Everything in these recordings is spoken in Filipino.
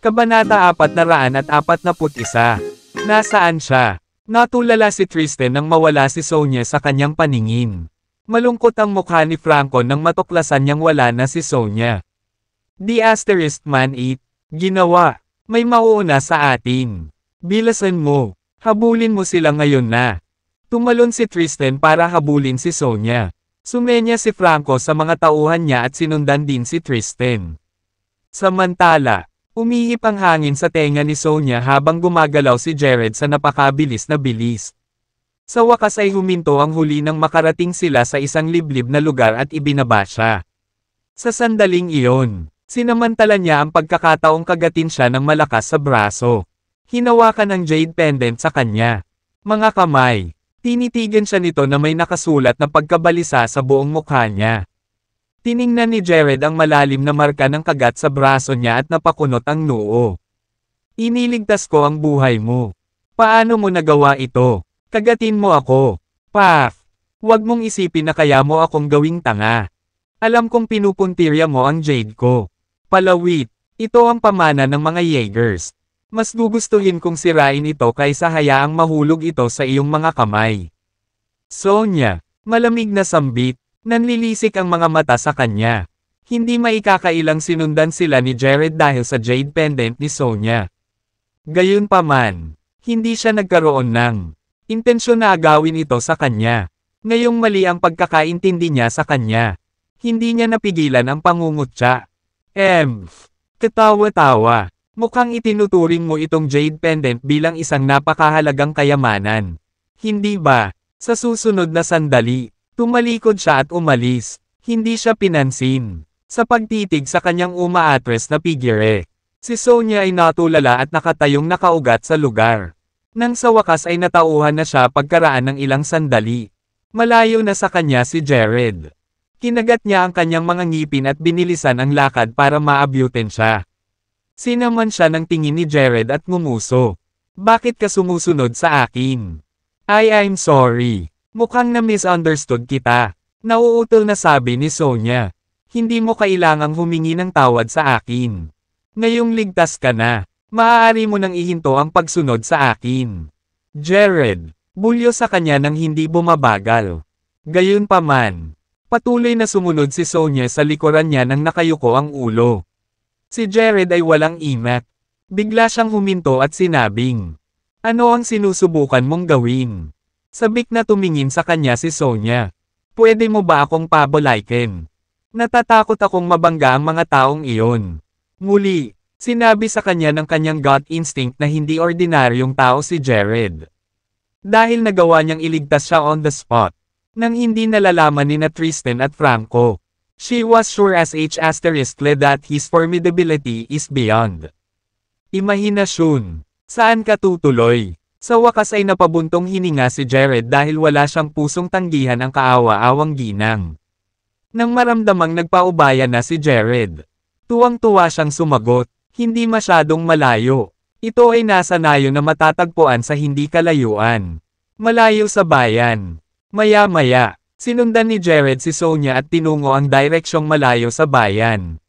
Kabanata 441. Nasaan siya? Natulala si Tristan nang mawala si Sonia sa kanyang paningin. Malungkot ang mukha ni Franco nang matuklasan niyang wala na si Sonia. The *man 8. Ginawa. May mauuna sa atin. Bilasan mo. Habulin mo sila ngayon na. Tumalon si Tristan para habulin si Sonia. Sumenya si Franco sa mga tauhan niya at sinundan din si Tristan. Samantala, umihip ang hangin sa tenga ni Sonia habang gumagalaw si Jared sa napakabilis na bilis. Sa wakas ay huminto ang huli nang makarating sila sa isang liblib na lugar at ibinaba siya. Sa sandaling iyon, sinamantala niya ang pagkakataong kagatin siya ng malakas sa braso. Hinawakan ang jade pendant sa kanya. Mga kamay. Tinitigan siya nito na may nakasulat na pagkabalisa sa buong mukha niya. Tiningnan ni Jared ang malalim na marka ng kagat sa braso niya at napakunot ang noo. Iniligtas ko ang buhay mo. Paano mo nagawa ito? Kagatin mo ako. Paf! Huwag mong isipin na kaya mo akong gawing tanga. Alam kong pinupuntirya mo ang jade ko. Palawit, ito ang pamana ng mga Jaegers. Mas gugustuhin kong sirain ito kaysa hayaang mahulog ito sa iyong mga kamay. Sonia, malamig na sambit. Nanlilisik ang mga mata sa kanya. Hindi maikakailang sinundan sila ni Jared dahil sa jade pendant ni Sonia. Gayunpaman, hindi siya nagkaroon ng intensyon na agawin ito sa kanya. Ngayong mali ang pagkakaintindi niya sa kanya. Hindi niya napigilan ang pangungutya. Katawa-tawa. Mukhang itinuturing mo itong jade pendant bilang isang napakahalagang kayamanan. Hindi ba? Sa susunod na sandali, tumalikod siya at umalis. Hindi siya pinansin. Sa pagtitig sa kanyang umaatres na figure, si Sonia ay natulala at nakatayong nakaugat sa lugar. Nang sa wakas ay natauhan na siya pagkaraan ng ilang sandali. Malayo na sa kanya si Jared. Kinagat niya ang kanyang mga ngipin at binilisan ang lakad para maabyutin siya. Sinaman siya ng tingin ni Jared at ngumuso. Bakit ka sumusunod sa akin? I'm sorry. Mukhang na-misunderstood kita. Nauutol na sabi ni Sonia. Hindi mo kailangang humingi ng tawad sa akin. Ngayong ligtas ka na, maaari mo nang ihinto ang pagsunod sa akin. Jared, bulyo sa kanya nang hindi bumabagal. Gayunpaman, patuloy na sumunod si Sonia sa likuran niya nang nakayuko ang ulo. Si Jared ay walang imak. Bigla siyang huminto at sinabing, ano ang sinusubukan mong gawin? Sabik na tumingin sa kanya si Sonia. Pwede mo ba akong pabolaikin? Natatakot akong mabangga ang mga taong iyon. Muli, sinabi sa kanya ng kanyang gut instinct na hindi ordinaryong tao si Jared. Dahil nagawa niyang iligtas siya on the spot. Nang hindi nalalaman ni na Tristan at Franco. She was sure as that his formidability is beyond imahinasyon. Saan ka tutuloy? Sa wakas ay napabuntong hininga si Jared dahil wala siyang pusong tanggihan ang kaawa-awang ginang. Nang maramdamang nagpaubaya na si Jared, tuwang-tuwa siyang sumagot, hindi masyadong malayo. Ito ay nasa nayo na matatagpuan sa hindi kalayuan. Malayo sa bayan. Maya-maya, sinundan ni Jared si Sonia at tinungo ang direksyong malayo sa bayan.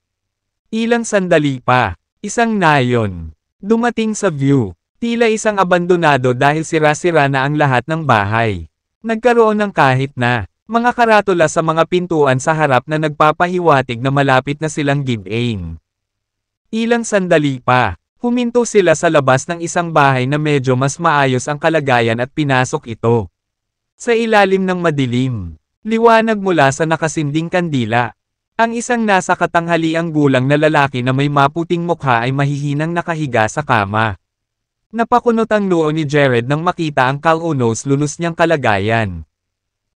Ilang sandali pa, isang nayon. Dumating sa view. Tila isang abandonado dahil sira-sira na ang lahat ng bahay. Nagkaroon ng kahit na mga karatula sa mga pintuan sa harap na nagpapahiwatig na malapit na silang give-in. Ilang sandali pa, huminto sila sa labas ng isang bahay na medyo mas maayos ang kalagayan at pinasok ito. Sa ilalim ng madilim, liwanag mula sa nakasinding kandila. Ang isang nasa katanghaliang gulang na lalaki na may maputing mukha ay mahihinang nakahiga sa kama. Napakunot ang noo ni Jared nang makita ang kalunos-lunos niyang kalagayan.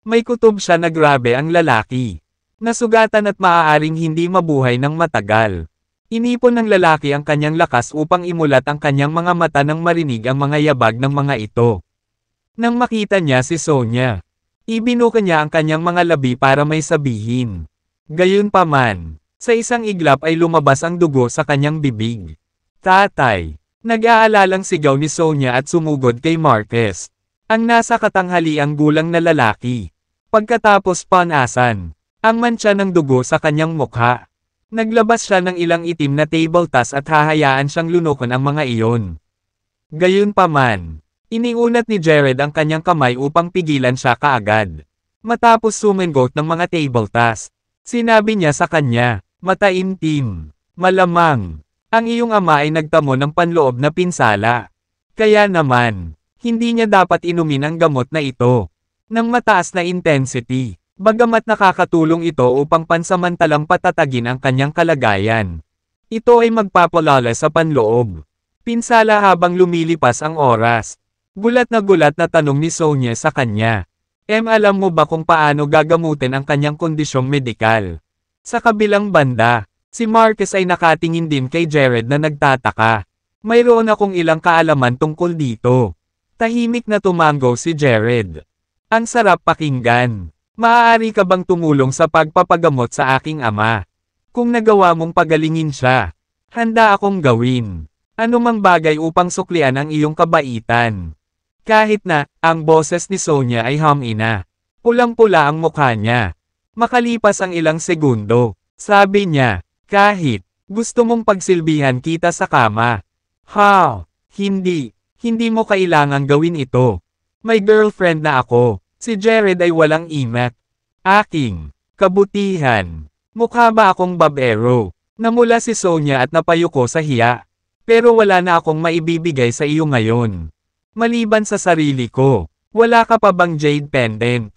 May kutob siya na grabe ang lalaki. Nasugatan at maaaring hindi mabuhay ng matagal. Inipon ng lalaki ang kanyang lakas upang imulat ang kanyang mga mata nang marinig ang mga yabag ng mga ito. Nang makita niya si Sonia, ibinuka niya ang kanyang mga labi para may sabihin. Gayunpaman, sa isang iglap ay lumabas ang dugo sa kanyang bibig. Tatay! Nag-aalalang sigaw ni Sonia at sumugod kay Marquez. Ang nasa katanghaliang gulang na lalaki. Pagkatapos panasan, ang mantsa ng dugo sa kanyang mukha. Naglabas siya ng ilang itim na table tas at hahayaan siyang lunokon ang mga iyon. Gayunpaman, iniunat ni Jared ang kanyang kamay upang pigilan siya kaagad. Matapos sumengot ng mga table tas, sinabi niya sa kanya, "Mataimtim, malamang, ang iyong ama ay nagtamo ng panloob na pinsala. Kaya naman, hindi niya dapat inumin ang gamot na ito ng mataas na intensity. Bagamat nakakatulong ito upang pansamantalang patatagin ang kanyang kalagayan. Ito ay magpapalala sa panloob." Pinsala habang lumilipas ang oras. Gulat na tanong ni Sonia sa kanya. Alam mo ba kung paano gagamutin ang kanyang kondisyong medikal? Sa kabilang banda, si Marcus ay nakatingin din kay Jared na nagtataka. Mayroon akong ilang kaalaman tungkol dito. Tahimik na tumango si Jared. Ang sarap pakinggan. Maaari ka bang tumulong sa pagpapagamot sa aking ama? Kung nagawa mong pagalingin siya, handa akong gawin anumang bagay upang suklian ang iyong kabaitan. Kahit na, ang boses ni Sonia ay humina. Pulang-pula ang mukha niya. Makalipas ang ilang segundo, sabi niya, "Kahit gusto mong pagsilbihan kita sa kama. Hindi mo kailangang gawin ito. May girlfriend na ako." Si Jared ay walang imak. Aking kabutihan. Mukha ba akong babero? Namula si Sonia at napayuko sa hiya. Pero wala na akong maibibigay sa iyo ngayon. Maliban sa sarili ko, wala ka pa bang jade pendant?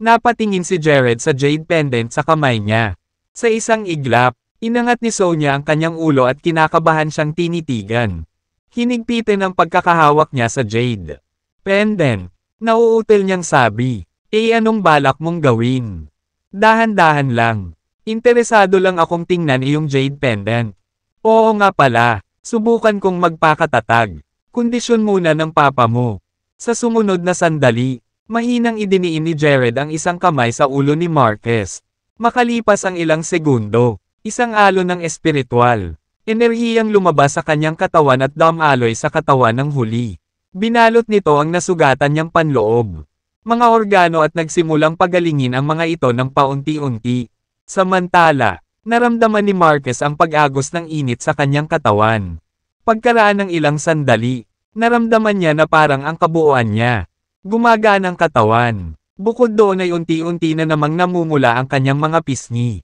Napatingin si Jared sa jade pendant sa kamay niya. Sa isang iglap, inangat ni Sonia ang kanyang ulo at kinakabahan siyang tinitigan. Hinigpitin ang pagkakahawak niya sa jade pendant. Nauutil niyang sabi, anong balak mong gawin? Dahan-dahan lang. Interesado lang akong tingnan iyong jade pendant. Oo nga pala, subukan kong magpakatatag. Kondisyon muna ng papa mo. Sa sumunod na sandali, mahinang idiniin ni Jared ang isang kamay sa ulo ni Marcus. Makalipas ang ilang segundo, isang alon ng espiritual. Enerhiyang lumabas sa kanyang katawan at damaloy sa katawan ng huli. Binalot nito ang nasugatan niyang panloob. Mga organo at nagsimulang pagalingin ang mga ito ng paunti-unti. Samantala, naramdaman ni Marcus ang pag-agos ng init sa kanyang katawan. Pagkaraan ng ilang sandali, naramdaman niya na parang ang kabuuan niya. Gumagaan ang katawan. Bukod doon ay unti-unti na namang namumula ang kanyang mga pisngi.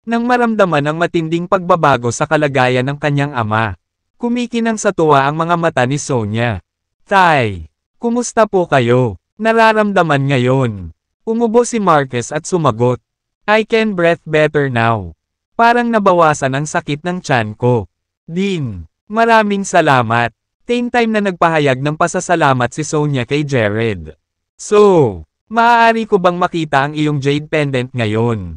Nang maramdaman ang matinding pagbabago sa kalagayan ng kanyang ama, kumikinang sa tuwa ang mga mata ni Sonia. "Tay, kumusta po kayo? Nararamdaman ngayon?" Umubo si Marcus at sumagot. "I can breathe better now. Parang nabawasan ang sakit ng tiyan ko." "Din, maraming salamat." Same time na nagpahayag ng pasasalamat si Sonia kay Jared. "So, maaari ko bang makita ang iyong jade pendant ngayon?"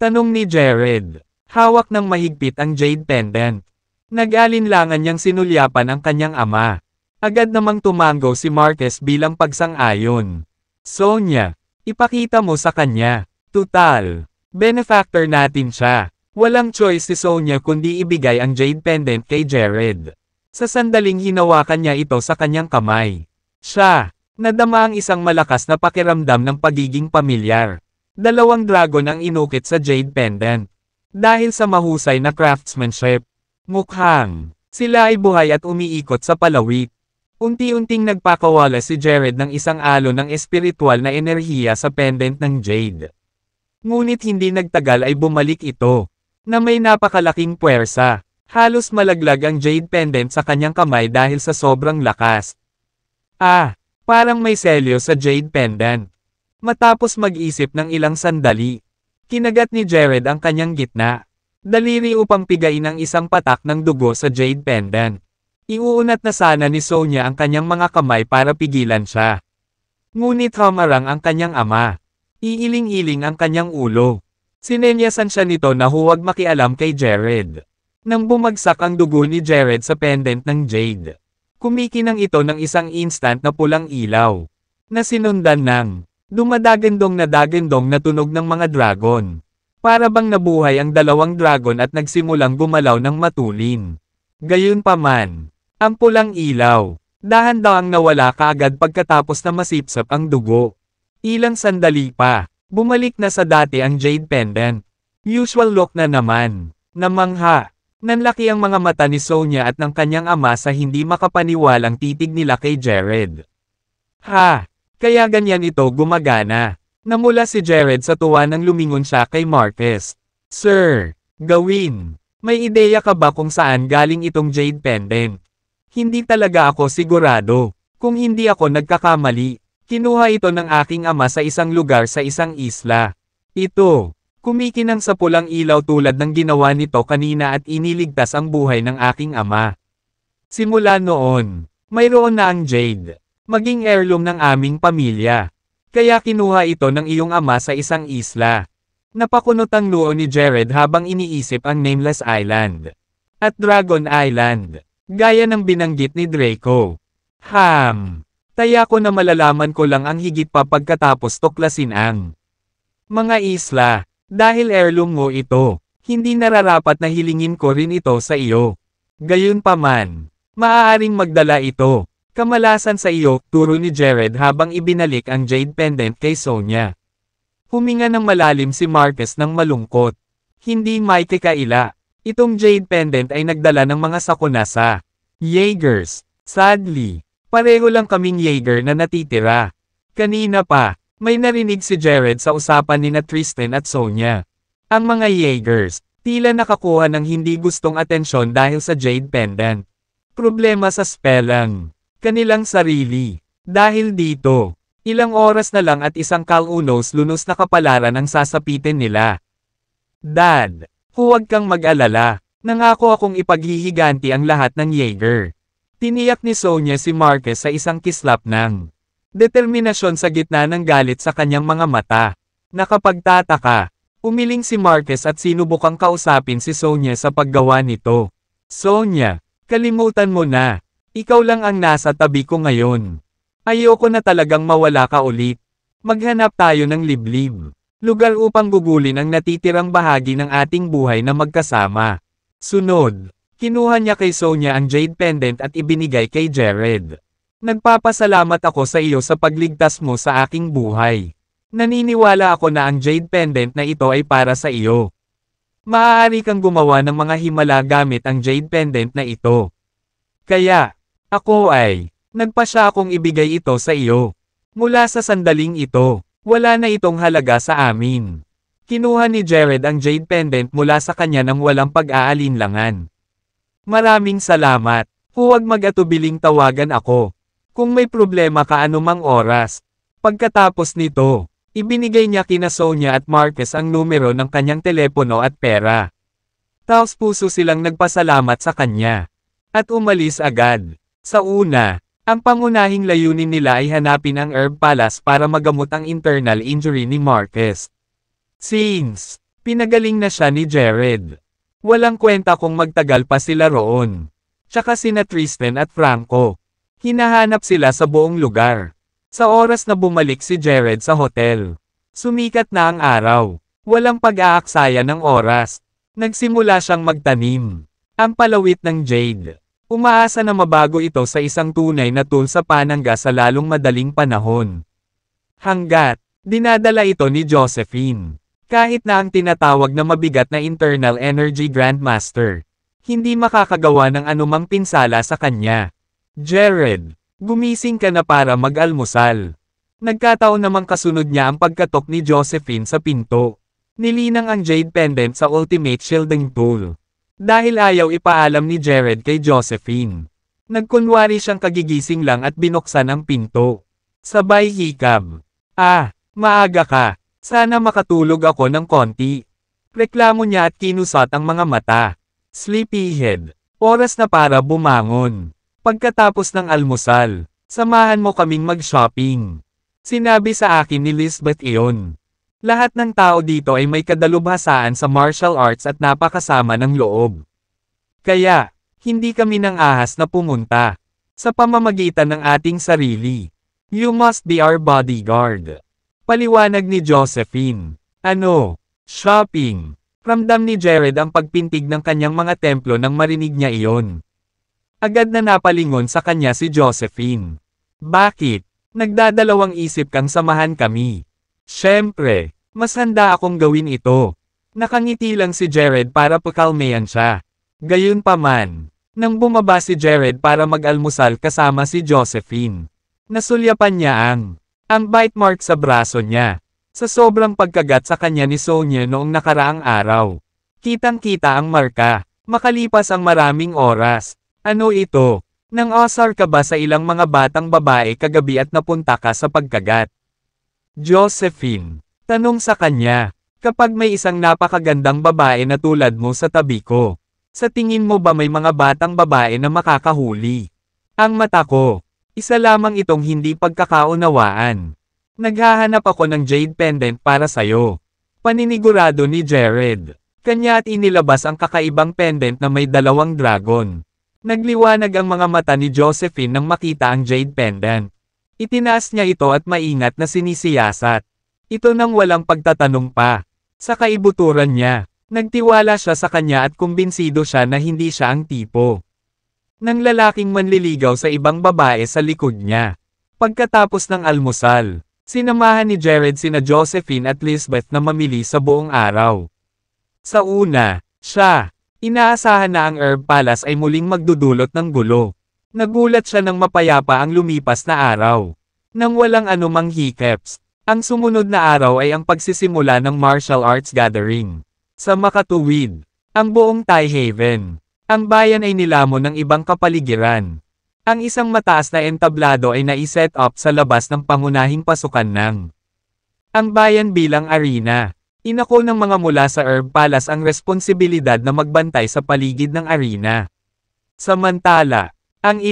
Tanong ni Jared. Hawak ng mahigpit ang jade pendant. Nag-alinlangan niyang sinulyapan ang kanyang ama. Agad namang tumango si Marcus bilang pagsang-ayon. "Sonia, ipakita mo sa kanya. Tutal, benefactor natin siya." Walang choice si Sonia kundi ibigay ang jade pendant kay Jared. Sa sandaling hinawakan niya ito sa kanyang kamay. Siya, nadama ang isang malakas na pakiramdam ng pagiging pamilyar. 2 dragon ang inukit sa jade pendant. Dahil sa mahusay na craftsmanship, mukhang sila ay buhay at umiikot sa palawit. Unti-unting nagpakawala si Jared ng isang alon ng espiritual na enerhiya sa pendant ng jade. Ngunit hindi nagtagal ay bumalik ito, na may napakalaking puwersa. Halos malaglag ang jade pendant sa kanyang kamay dahil sa sobrang lakas. Parang may selyo sa jade pendant. Matapos mag-isip ng ilang sandali, kinagat ni Jared ang kanyang gitna. Daliri upang pigain ang isang patak ng dugo sa jade pendant. Iuunat na sana ni Sonia ang kanyang mga kamay para pigilan siya. Ngunit humarang ang kanyang ama. Iiling-iling ang kanyang ulo. Sinenyasan siya nito na huwag makialam kay Jared. Nang bumagsak ang dugo ni Jared sa pendant ng jade, kumikinang ito ng isang instant na pulang ilaw, na sinundan ng dumadagandong na tunog ng mga dragon. Para bang nabuhay ang 2 dragon at nagsimulang gumalaw ng matulin. Gayunpaman, ang pulang ilaw, dahan-dahang nawala kaagad pagkatapos na masipsap ang dugo. Ilang sandali pa, Bumalik na sa dati ang jade pendant. Usual look na naman. Namangha. Nanlaki ang mga mata ni Sonia at ng kanyang ama sa hindi makapaniwalang titig nila kay Jared. Ha! Kaya ganyan ito gumagana. Namula si Jared sa tuwa nang lumingon siya kay Marcus. Sir, gawin. May ideya ka ba kung saan galing itong jade pendant? Hindi talaga ako sigurado. Kung hindi ako nagkakamali, kinuha ito ng aking ama sa isang lugar sa isang isla. Ito, kumikinang sa pulang ilaw tulad ng ginawa nito kanina at iniligtas ang buhay ng aking ama. Simula noon, mayroon na ang jade, maging heirloom ng aming pamilya. Kaya kinuha ito ng iyong ama sa isang isla. Napakunot ang noo ni Jared habang iniisip ang Nameless Island at Dragon Island, gaya ng binanggit ni Draco. Taya ko na malalaman ko lang ang higit pa pagkatapos tuklasin ang mga isla. Dahil heirloom mo ito, hindi nararapat na hilingin ko rin ito sa iyo. Gayunpaman, maaaring magdala ito. Kamalasan sa iyo, turo ni Jared habang ibinalik ang jade pendant kay Sonia. Huminga ng malalim si Marcus ng malungkot. Hindi may kakaila. Itong jade pendant ay nagdala ng mga sakuna sa Jaegers. Sadly, pareho lang kaming Jaeger na natitira. Kanina pa, may narinig si Jared sa usapan ni Tristan at Sonia. Ang mga Jaegers, tila nakakuha ng hindi gustong atensyon dahil sa jade pendant. Problema sa spellang kanilang sarili. Dahil dito, ilang oras na lang at isang kalunos-lunos na kapalaran ang sasapitin nila. Dad, huwag kang mag-alala. Nangako akong ipaghihiganti ang lahat ng Jaeger. Tiniyak ni Sonia si Marcus sa isang kislap ng determinasyon sa gitna ng galit sa kanyang mga mata. Nakapagtataka, umiling si Marcus at sinubukang kausapin si Sonia sa paggawa nito. Sonia, kalimutan mo na. Ikaw lang ang nasa tabi ko ngayon. Ayoko na talagang mawala ka ulit. Maghanap tayo ng liblib. Lugar upang gugulin ang natitirang bahagi ng ating buhay na magkasama. Sunod, kinuha niya kay Sonia ang jade pendant at ibinigay kay Jared. Nagpapasalamat ako sa iyo sa pagligtas mo sa aking buhay. Naniniwala ako na ang jade pendant na ito ay para sa iyo. Maaari kang gumawa ng mga himala gamit ang jade pendant na ito. Kaya, ako ay, nagpasya akong ibigay ito sa iyo. Mula sa sandaling ito, wala na itong halaga sa amin. Kinuha ni Jared ang jade pendant mula sa kanya nang walang pag-aalinlangan. Maraming salamat. Huwag mag-atubiling tawagan ako. Kung may problema ka anumang oras. Pagkatapos nito, ibinigay niya kina Sonia at Marcus ang numero ng kanyang telepono at pera. Taos-puso silang nagpasalamat sa kanya. At umalis agad. Sa una, ang pangunahing layunin nila ay hanapin ang Herb Palace para magamot ang internal injury ni Marcus. Since, pinagaling na siya ni Jared. Walang kwenta kung magtagal pa sila roon. Tsaka sina Tristan at Franco. Hinahanap sila sa buong lugar. Sa oras na bumalik si Jared sa hotel, sumikat na ang araw. Walang pag-aaksaya ng oras. Nagsimula siyang magtanim. Ang palawit ng jade. Umaasa na mabago ito sa isang tunay na tool sa panangga sa lalong madaling panahon. Hanggat, dinadala ito ni Josephine. Kahit na ang tinatawag na mabigat na internal energy grandmaster, hindi makakagawa ng anumang pinsala sa kanya. Jared, gumising ka na para mag-almusal. Nagkataon namang kasunod niya ang pagkatok ni Josephine sa pinto. Nilinang ang jade pendant sa ultimate shielding tool. Dahil ayaw ipaalam ni Jared kay Josephine. Nagkunwari siyang kagigising lang at binuksan ang pinto. Sabay hikab. Maaga ka. Sana makatulog ako ng konti. Reklamo niya at kinusat ang mga mata. Sleepyhead. Oras na para bumangon. Pagkatapos ng almusal, samahan mo kaming mag-shopping. Sinabi sa akin ni Lisbeth iyon. Lahat ng tao dito ay may kadalubhasaan sa martial arts at napakasama ng loob. Kaya, hindi kami nang ahas na pumunta. Sa pamamagitan ng ating sarili. You must be our bodyguard. Paliwanag ni Josephine. Shopping. Ramdam ni Jared ang pagpintig ng kanyang mga templo nang marinig niya iyon. Agad na napalingon sa kanya si Josephine. Bakit? Nagdadalawang isip kang samahan kami. Siyempre, Mas handa akong gawin ito. Nakangiti lang si Jared para pakalmayan siya. Gayunpaman, nang bumaba si Jared para mag-almusal kasama si Josephine, nasulyapan niya ang bite mark sa braso niya. Sa sobrang pagkagat sa kanya ni Sonia noong nakaraang araw. Kitang-kita ang marka. Makalipas ang maraming oras. Ano ito? Nang-asar ka ba sa ilang mga batang babae kagabi at napunta ka sa pagkagat? Josephine, tanong sa kanya, kapag may isang napakagandang babae na tulad mo sa tabi ko, sa tingin mo ba may mga batang babae na makakahuli? Ang mata ko, isa lamang itong hindi pagkakaunawaan. Naghahanap ako ng jade pendant para sayo. Paninigurado ni Jared. Kanya at inilabas ang kakaibang pendant na may dalawang dragon. Nagliwanag ang mga mata ni Josephine nang makita ang jade pendant. Itinaas niya ito at maingat na sinisiyasat. Ito nang walang pagtatanong pa. Sa kaibuturan niya, nagtiwala siya sa kanya at kumbinsido siya na hindi siya ang tipo ng lalaking manliligaw sa ibang babae sa likod niya. Pagkatapos ng almusal, sinamahan ni Jared sina Josephine at Lisbeth na mamili sa buong araw. Sa una, inaasahan na ang Herb Palace ay muling magdudulot ng gulo. Nagulat siya nang mapayapa ang lumipas na araw. Nang walang anumang hiccups, ang sumunod na araw ay ang pagsisimula ng martial arts gathering. Sa makatuwid, ang buong Thai Haven, ang bayan ay nilamon ng ibang kapaligiran. Ang isang mataas na entablado ay naiset up sa labas ng pangunahing pasukan ng ang bayan bilang arena. Inako ng mga mula sa Herb Palace ang responsibilidad na magbantay sa paligid ng arena. Samantala, ang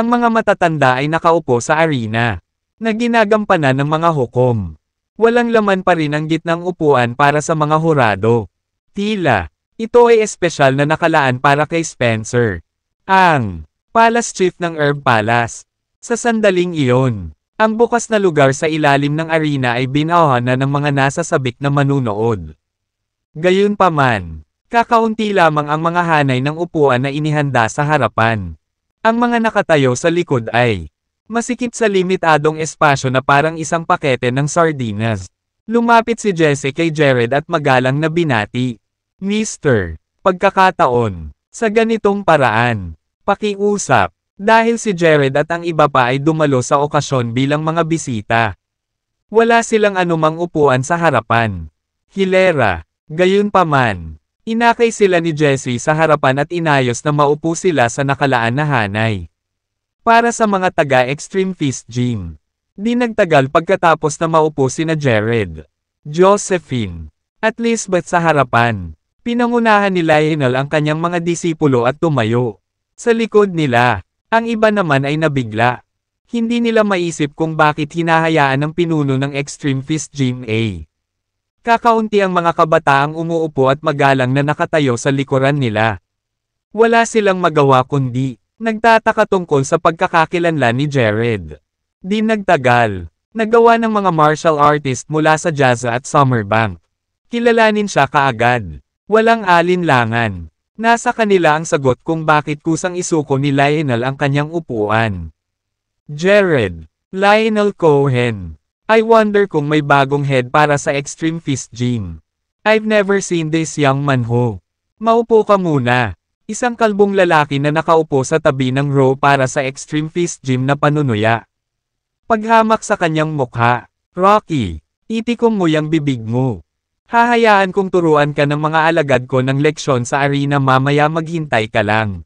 mga matatanda ay nakaupo sa arena, na ginagampanan ng mga hukom. Walang laman pa rin ang gitnang upuan para sa mga hurado. Tila, ito ay espesyal na nakalaan para kay Spencer, ang Palace Chief ng Herb Palace. Sa sandaling iyon, ang bukas na lugar sa ilalim ng arena ay binawahan na ng mga nasa sabik na manunood. Gayunpaman, kakaunti lamang ang mga hanay ng upuan na inihanda sa harapan. Ang mga nakatayo sa likod ay masikip sa limitadong espasyo na parang isang pakete ng sardinas. Lumapit si Jesse kay Jared at magalang na binati. Mr. Pagkakataon, sa ganitong paraan, pakiusap. Dahil si Jared at ang iba pa ay dumalo sa okasyon bilang mga bisita. Wala silang anumang upuan sa harapan. Hilera, gayunpaman, inakay sila ni Jessie sa harapan at inayos na maupo sila sa nakalaan na hanay. Para sa mga taga-Extreme Fist Gym. Di nagtagal pagkatapos na maupo sina Jared, Josephine, at Lisbeth sa harapan. Pinangunahan ni Lionel ang kanyang mga disipulo at tumayo. Sa likod nila, ang iba naman ay nabigla. Hindi nila maisip kung bakit hinahayaan ng pinuno ng Extreme Fist Gym A. Kakaunti ang mga kabataang umuupo at magalang na nakatayo sa likuran nila. Wala silang magawa kundi nagtataka tungkol sa pagkakakilanlan ni Jared. Di nagtagal, nagawa ng mga martial artist mula sa Jazza at Summerbank. Kilalanin siya kaagad. Walang alinlangan. Nasa kanila ang sagot kung bakit kusang isuko ni Lionel ang kanyang upuan. Jared, Lionel Cohen. I wonder kung may bagong head para sa Extreme Fist Gym. I've never seen this young man ho. Maupo ka muna. Isang kalbong lalaki na nakaupo sa tabi ng row para sa Extreme Fist Gym na panunuya. Paghamak sa kanyang mukha, Rocky, itikom mo yang bibig mo. Hahayaan kong turuan ka ng mga alagad ko ng leksyon sa arena mamaya maghintay ka lang.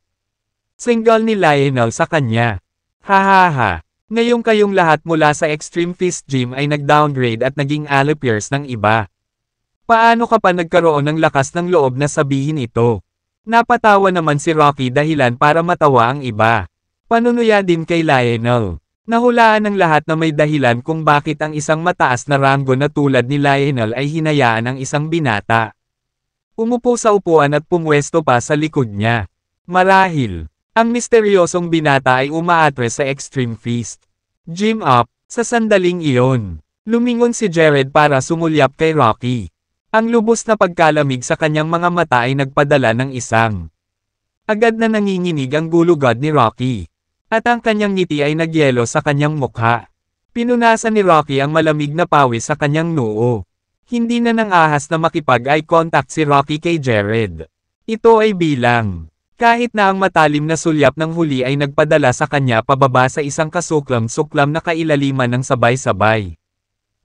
Single ni Lionel sa kanya. Hahaha, ngayong kayong lahat mula sa Extreme Fist Gym ay nag-downgrade at naging allipiers ng iba. Paano ka pa nagkaroon ng lakas ng loob na sabihin ito? Napatawa naman si Rocky dahilan para matawa ang iba. Panunuya din kay Lionel. Nahulaan ng lahat na may dahilan kung bakit ang isang mataas na ranggo na tulad ni Lionel ay hinayaan ng isang binata. Umupo sa upuan at pumwesto pa sa likod niya. Marahil, ang misteryosong binata ay umaatre sa Extreme Fist Gym up. Sa sandaling iyon, lumingon si Jared para sumulyap kay Rocky. Ang lubos na pagkalamig sa kanyang mga mata ay nagpadala ng isang agad na nanginginig ang gulugod ni Rocky. At ang kanyang ngiti ay nagyelo sa kanyang mukha. Pinunasan ni Rocky ang malamig na pawis sa kanyang noo. Hindi na nang ahas na makipag-eye contact si Rocky kay Jared. Ito ay bilang. Kahit na ang matalim na sulyap ng huli ay nagpadala sa kanya pababa sa isang kasuklam-suklam na kailaliman ng sabay-sabay.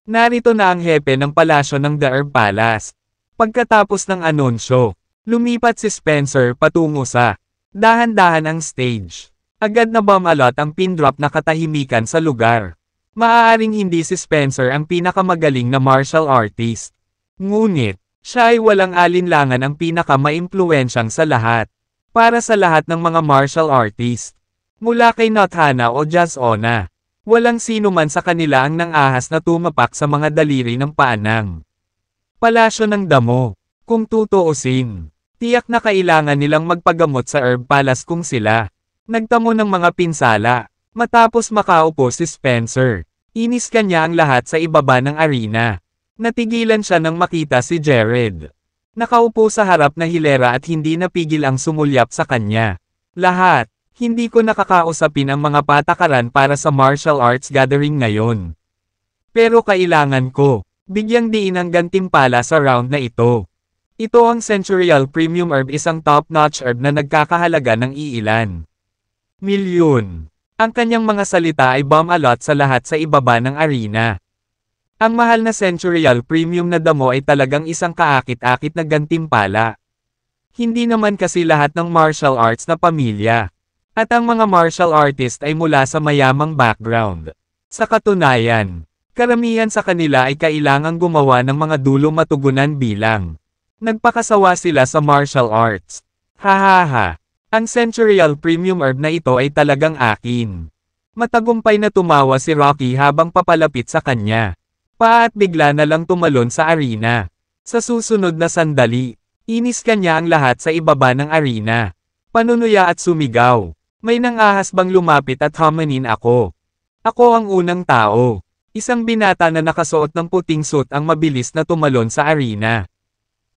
Narito na ang hepe ng palasyo ng The Herb Palace. Pagkatapos ng anunsyo, lumipat si Spencer patungo sa dahan-dahan ang stage. Agad na bumalot ang pin-drop na katahimikan sa lugar. Maaaring hindi si Spencer ang pinakamagaling na martial artist. Ngunit, siya ay walang alinlangan ang pinakamaimpluwensyang sa lahat. Para sa lahat ng mga martial artist. Mula kay Nothana o Jazona. Walang sino man sa kanila ang nang-ahas na tumapak sa mga daliri ng paanang palasyo ng damo. Kung tutuusin, tiyak na kailangan nilang magpagamot sa Herb Palace kung sila nagtamo ng mga pinsala. Matapos makaupo si Spencer, inis kanya ang lahat sa ibaba ng arena. Natigilan siya nang makita si Jared. Nakaupo sa harap na hilera at hindi napigil ang sumulyap sa kanya. Lahat, hindi ko nakakausapin ang mga patakaran para sa martial arts gathering ngayon. Pero kailangan ko, bigyang diin ang gantimpala sa round na ito. Ito ang Centurial Premium Herb, isang top-notch herb na nagkakahalaga ng iilan milyon. Ang kanyang mga salita ay bumalot sa lahat sa ibaba ng arena. Ang mahal na Centurial Premium na damo ay talagang isang kaakit-akit na gantimpala. Hindi naman kasi lahat ng martial arts na pamilya. At ang mga martial artist ay mula sa mayamang background. Sa katunayan, karamihan sa kanila ay kailangang gumawa ng mga dulo matugunan bilang nagpakasawa sila sa martial arts. Hahaha, ang Centurial Premium Herb na ito ay talagang akin. Matagumpay na tumawa si Rocky habang papalapit sa kanya. At bigla na lang tumalon sa arena. Sa susunod na sandali, inis kanya ang lahat sa ibaba ng arena. Panunuya at sumigaw. May nang-ahas bang lumapit at hamanin ako? Ako ang unang tao. Isang binata na nakasuot ng puting suit ang mabilis na tumalon sa arena.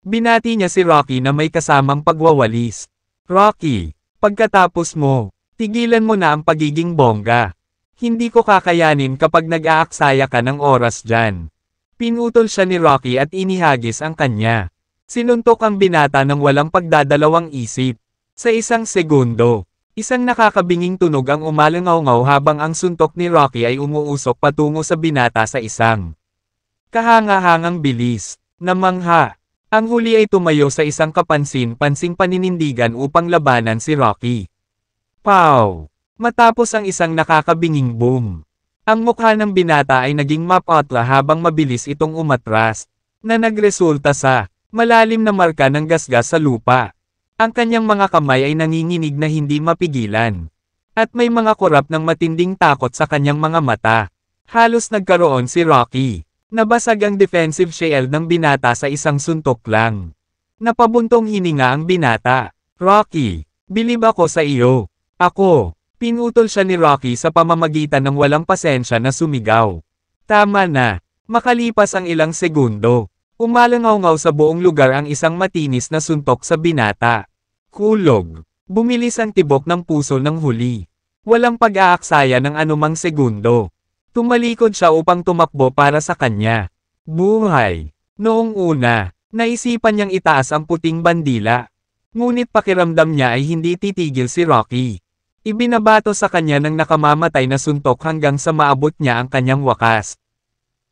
Binati niya si Rocky na may kasamang pagwawalis. Rocky, pagkatapos mo, tigilan mo na ang pagiging bongga. Hindi ko kakayanin kapag nag-aaksaya ka ng oras dyan. Pinutol siya ni Rocky at inihagis ang kanya. Sinuntok ang binata ng walang pagdadalawang isip. Sa isang segundo, isang nakakabinging tunog ang umalangaw-ngaw habang ang suntok ni Rocky ay umuusok patungo sa binata sa isang kahanga-hangang bilis. Namangha, ang huli ay tumayo sa isang kapansin-pansing paninindigan upang labanan si Rocky. Pow! Matapos ang isang nakakabinging boom. Ang mukha ng binata ay naging mapotla habang mabilis itong umatras, na nagresulta sa malalim na marka ng gasgas sa lupa. Ang kanyang mga kamay ay nanginginig na hindi mapigilan. At may mga kurap ng matinding takot sa kanyang mga mata. Halos nagkaroon si Rocky. Nabasag ang defensive shield ng binata sa isang suntok lang. Napabuntong hininga ang binata. Rocky, bilib ako sa iyo. Ako. Pinutol siya ni Rocky sa pamamagitan ng walang pasensya na sumigaw. Tama na. Makalipas ang ilang segundo, umalangaw-ngaw sa buong lugar ang isang matinis na suntok sa binata. Kulog. Bumilis ang tibok ng puso ng huli. Walang pag-aaksaya ng anumang segundo. Tumalikod siya upang tumakbo para sa kanya. Buhay. Noong una, naisipan niyang itaas ang puting bandila. Ngunit pakiramdam niya ay hindi titigil si Rocky. Ibinabato sa kanya ng nakamamatay na suntok hanggang sa maabot niya ang kanyang wakas.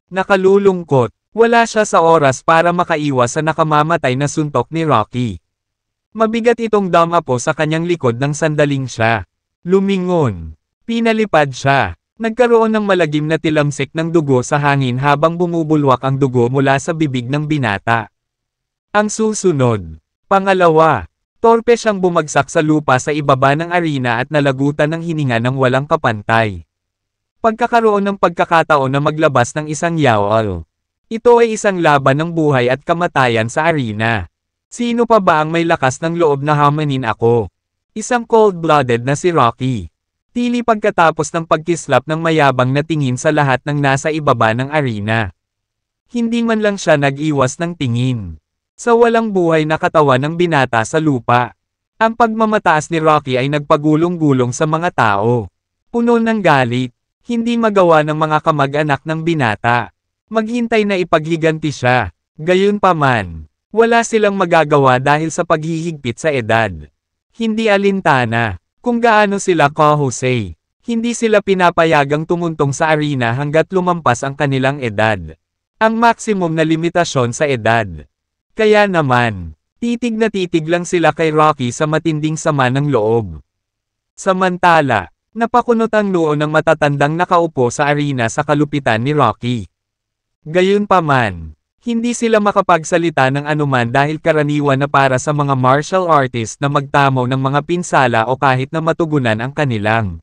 Nakalulungkot, wala siya sa oras para makaiwas sa nakamamatay na suntok ni Rocky. Mabigat itong damapo sa kanyang likod ng sandaling siya. Lumingon. Pinalipad siya. Nagkaroon ng malagim na tilamsik ng dugo sa hangin habang bumubulwak ang dugo mula sa bibig ng binata. Ang susunod. Pangalawa. Torpe siyang bumagsak sa lupa sa ibaba ng arena at nalagutan ng hininga ng walang kapantay. Pagkakaroon ng pagkakataon na maglabas ng isang yawl. Ito ay isang laban ng buhay at kamatayan sa arena. Sino pa ba ang may lakas ng loob na hamanin ako? Isang cold-blooded na si Rocky. Tili pagkatapos ng pagkislap ng mayabang na tingin sa lahat ng nasa ibaba ng arena. Hindi man lang siya nag-iwas ng tingin. Sa walang buhay na katawan ng binata sa lupa. Ang pagmamataas ni Rocky ay nagpagulong-gulong sa mga tao. Puno ng galit, hindi magawa ng mga kamag-anak ng binata. Maghintay na ipaghiganti siya. Gayunpaman, wala silang magagawa dahil sa paghihigpit sa edad. Hindi alintana, kung gaano sila ka-Jose. Hindi sila pinapayagang tumuntong sa arena hanggat lumampas ang kanilang edad. Ang maximum na limitasyon sa edad. Kaya naman, titig na titig lang sila kay Rocky sa matinding sama ng loob. Samantala, napakunot ang noo ng matatandang nakaupo sa arena sa kalupitan ni Rocky. Gayunpaman, hindi sila makapagsalita ng anuman dahil karaniwan na para sa mga martial artist na magtamaw ng mga pinsala o kahit na matugunan ang kanilang.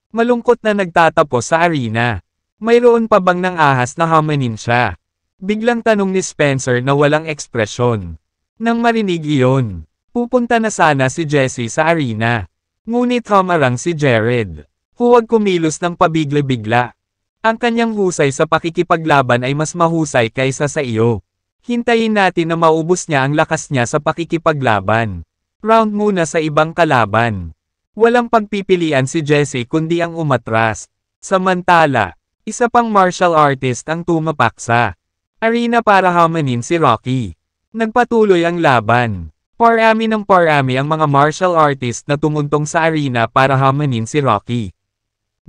Malungkot na nagtatapos sa arena. Mayroon pa bang nang ahas na hamanin siya? Biglang tanong ni Spencer na walang ekspresyon. Nang marinig iyon, pupunta na sana si Jesse sa arena. Ngunit humarang si Jared. Huwag kumilos ng pabigla-bigla. Ang kanyang husay sa pakikipaglaban ay mas mahusay kaysa sa iyo. Hintayin natin na maubos niya ang lakas niya sa pakikipaglaban. Round muna sa ibang kalaban. Walang pagpipilian si Jesse kundi ang umatras. Samantala, isa pang martial artist ang tumapak sa arena para hamanin si Rocky. Nagpatuloy ang laban. Parami ng parami ang mga martial artist na tumuntong sa arena para hamanin si Rocky.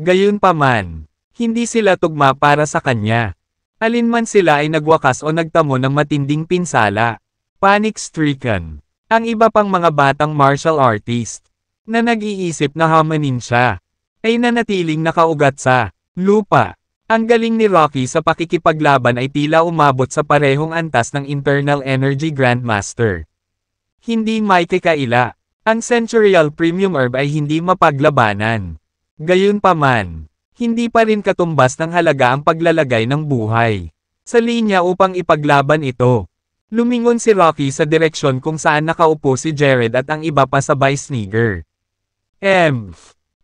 Gayunpaman, hindi sila tugma para sa kanya. Alinman sila ay nagwakas o nagtamo ng matinding pinsala. Panic-stricken. Ang iba pang mga batang martial artist na nag-iisip na hamanin siya ay nanatiling nakaugat sa lupa. Ang galing ni Rocky sa pakikipaglaban ay tila umabot sa parehong antas ng Internal Energy Grandmaster. Hindi may kakaila. Ang Centurial Premium Herb ay hindi mapaglabanan. Gayunpaman, hindi pa rin katumbas ng halaga ang paglalagay ng buhay sa linya upang ipaglaban ito. Lumingon si Rocky sa direksyon kung saan nakaupo si Jared at ang iba pa sabay snigger.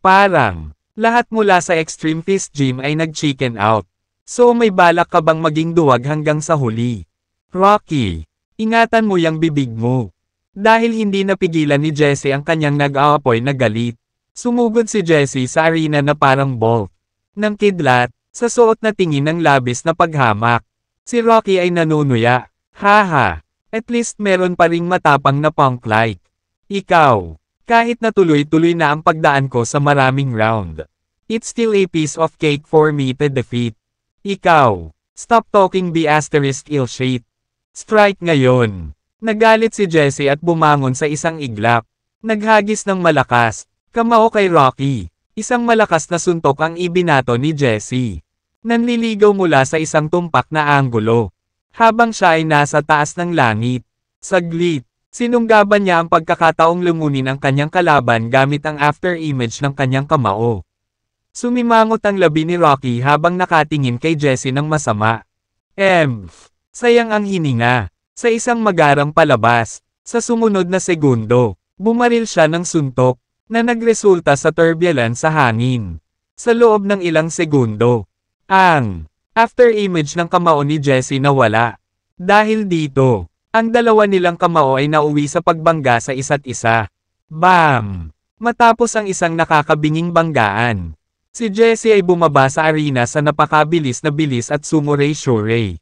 Parang lahat mula sa Extreme Fist Gym ay nag-chicken out. So may balak ka bang maging duwag hanggang sa huli? Rocky, ingatan mo yang bibig mo. Dahil hindi napigilan ni Jesse ang kanyang nag-aapoy na galit. Sumugod si Jesse sa arena na parang bolt ng kidlat, sa suot na tingin ng labis na paghamak. Si Rocky ay nanunuya. Haha, at least meron pa ring matapang na punk-like. Ikaw. Kahit na tuloy-tuloy na ang pagdaan ko sa maraming round. It's still a piece of cake for me to defeat. Ikaw. Stop talking ill shit. Strike ngayon. Nagalit si Jesse at bumangon sa isang iglap. Naghagis ng malakas. Kamao kay Rocky. Isang malakas na suntok ang ibinato ni Jesse. Nanliligaw mula sa isang tumpak na anggulo. Habang siya ay nasa taas ng langit. Saglit. Sinunggaban niya ang pagkakataong lumunin ang kanyang kalaban gamit ang after image ng kanyang kamao. Sumimangot ang labi ni Rocky habang nakatingin kay Jesse ng masama. Sayang ang hininga. Sa isang magarang palabas, sa sumunod na segundo, bumaril siya ng suntok, na nagresulta sa turbulence sa hangin. Sa loob ng ilang segundo, ang after image ng kamao ni Jesse nawala. Dahil dito, ang dalawa nilang kamao ay nauwi sa pagbangga sa isa't isa. Bam! Matapos ang isang nakakabinging banggaan, si Jesse ay bumaba sa arena sa napakabilis na bilis at sumure-sure.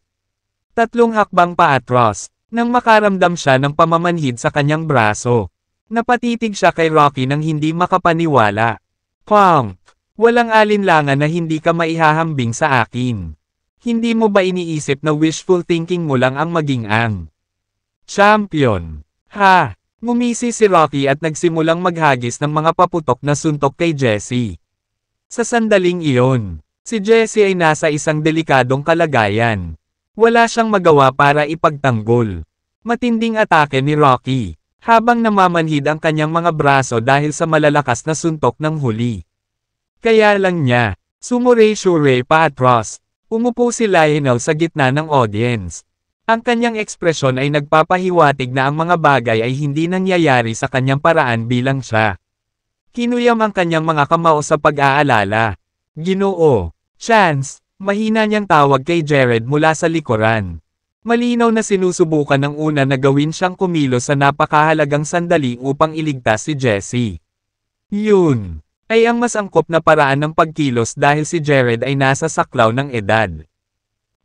3 hakbang paatros, nang makaramdam siya ng pamamanhid sa kanyang braso. Napatitig siya kay Rocky nang hindi makapaniwala. Punk! Walang alinlangan na hindi ka maihahambing sa akin. Hindi mo ba iniisip na wishful thinking mo lang ang maging ang champion? Ha! Ngumisi si Rocky at nagsimulang maghagis ng mga paputok na suntok kay Jesse. Sa sandaling iyon, si Jesse ay nasa isang delikadong kalagayan. Wala siyang magawa para ipagtanggol. Matinding atake ni Rocky, habang namamanhid ang kanyang mga braso dahil sa malalakas na suntok ng huli. Kaya lang niya, sumure-sure paatros. Umupo si Lionel sa gitna ng audience. Ang kanyang ekspresyon ay nagpapahiwatig na ang mga bagay ay hindi nangyayari sa kanyang paraan bilang siya. Kinuyam ang kanyang mga kamao sa pag-aalala. Ginoo, Chance, mahina niyang tawag kay Jared mula sa likuran. Malinaw na sinusubukan ng una na gawin siyang kumilos sa napakahalagang sandali upang iligtas si Jesse. Yun ay ang mas angkop na paraan ng pagkilos dahil si Jared ay nasa saklaw ng edad.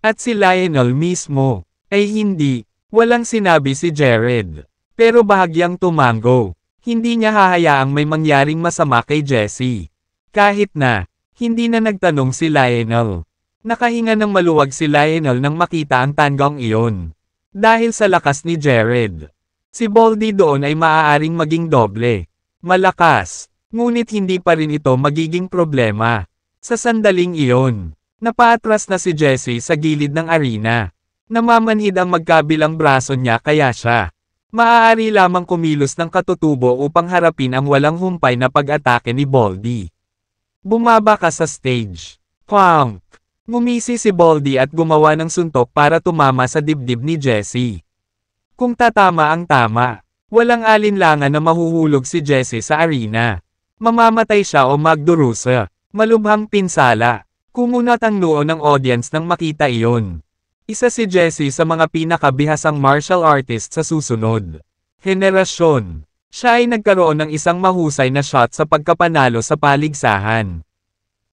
At si Lionel mismo Ay hindi, walang sinabi si Jared. Pero bahagyang tumango. Hindi niya hahayaang may mangyaring masama kay Jessie. Kahit na, hindi na nagtanong si Lionel. Nakahinga ng maluwag si Lionel nang makita ang tanggang iyon. Dahil sa lakas ni Jared. Si Baldy doon ay maaaring maging doble. Malakas, ngunit hindi pa rin ito magiging problema. Sa sandaling iyon, napaatras na si Jessie sa gilid ng arena. Namamanhid ang magkabilang braso niya kaya siya maaari lamang kumilos ng katutubo upang harapin ang walang humpay na pag-atake ni Baldy. Bumaba ka sa stage. Punk! Ngumisi si Baldy at gumawa ng suntok para tumama sa dibdib ni Jessie. Kung tatama ang tama, walang alinlangan na mahuhulog si Jessie sa arena. Mamamatay siya o magdurusa. Malubhang pinsala. Kumunat ang noo ng audience nang makita iyon. Isa si Jessie sa mga pinakabihasang martial artist sa susunod henerasyon. Siya ay nagkaroon ng isang mahusay na shot sa pagkapanalo sa paligsahan.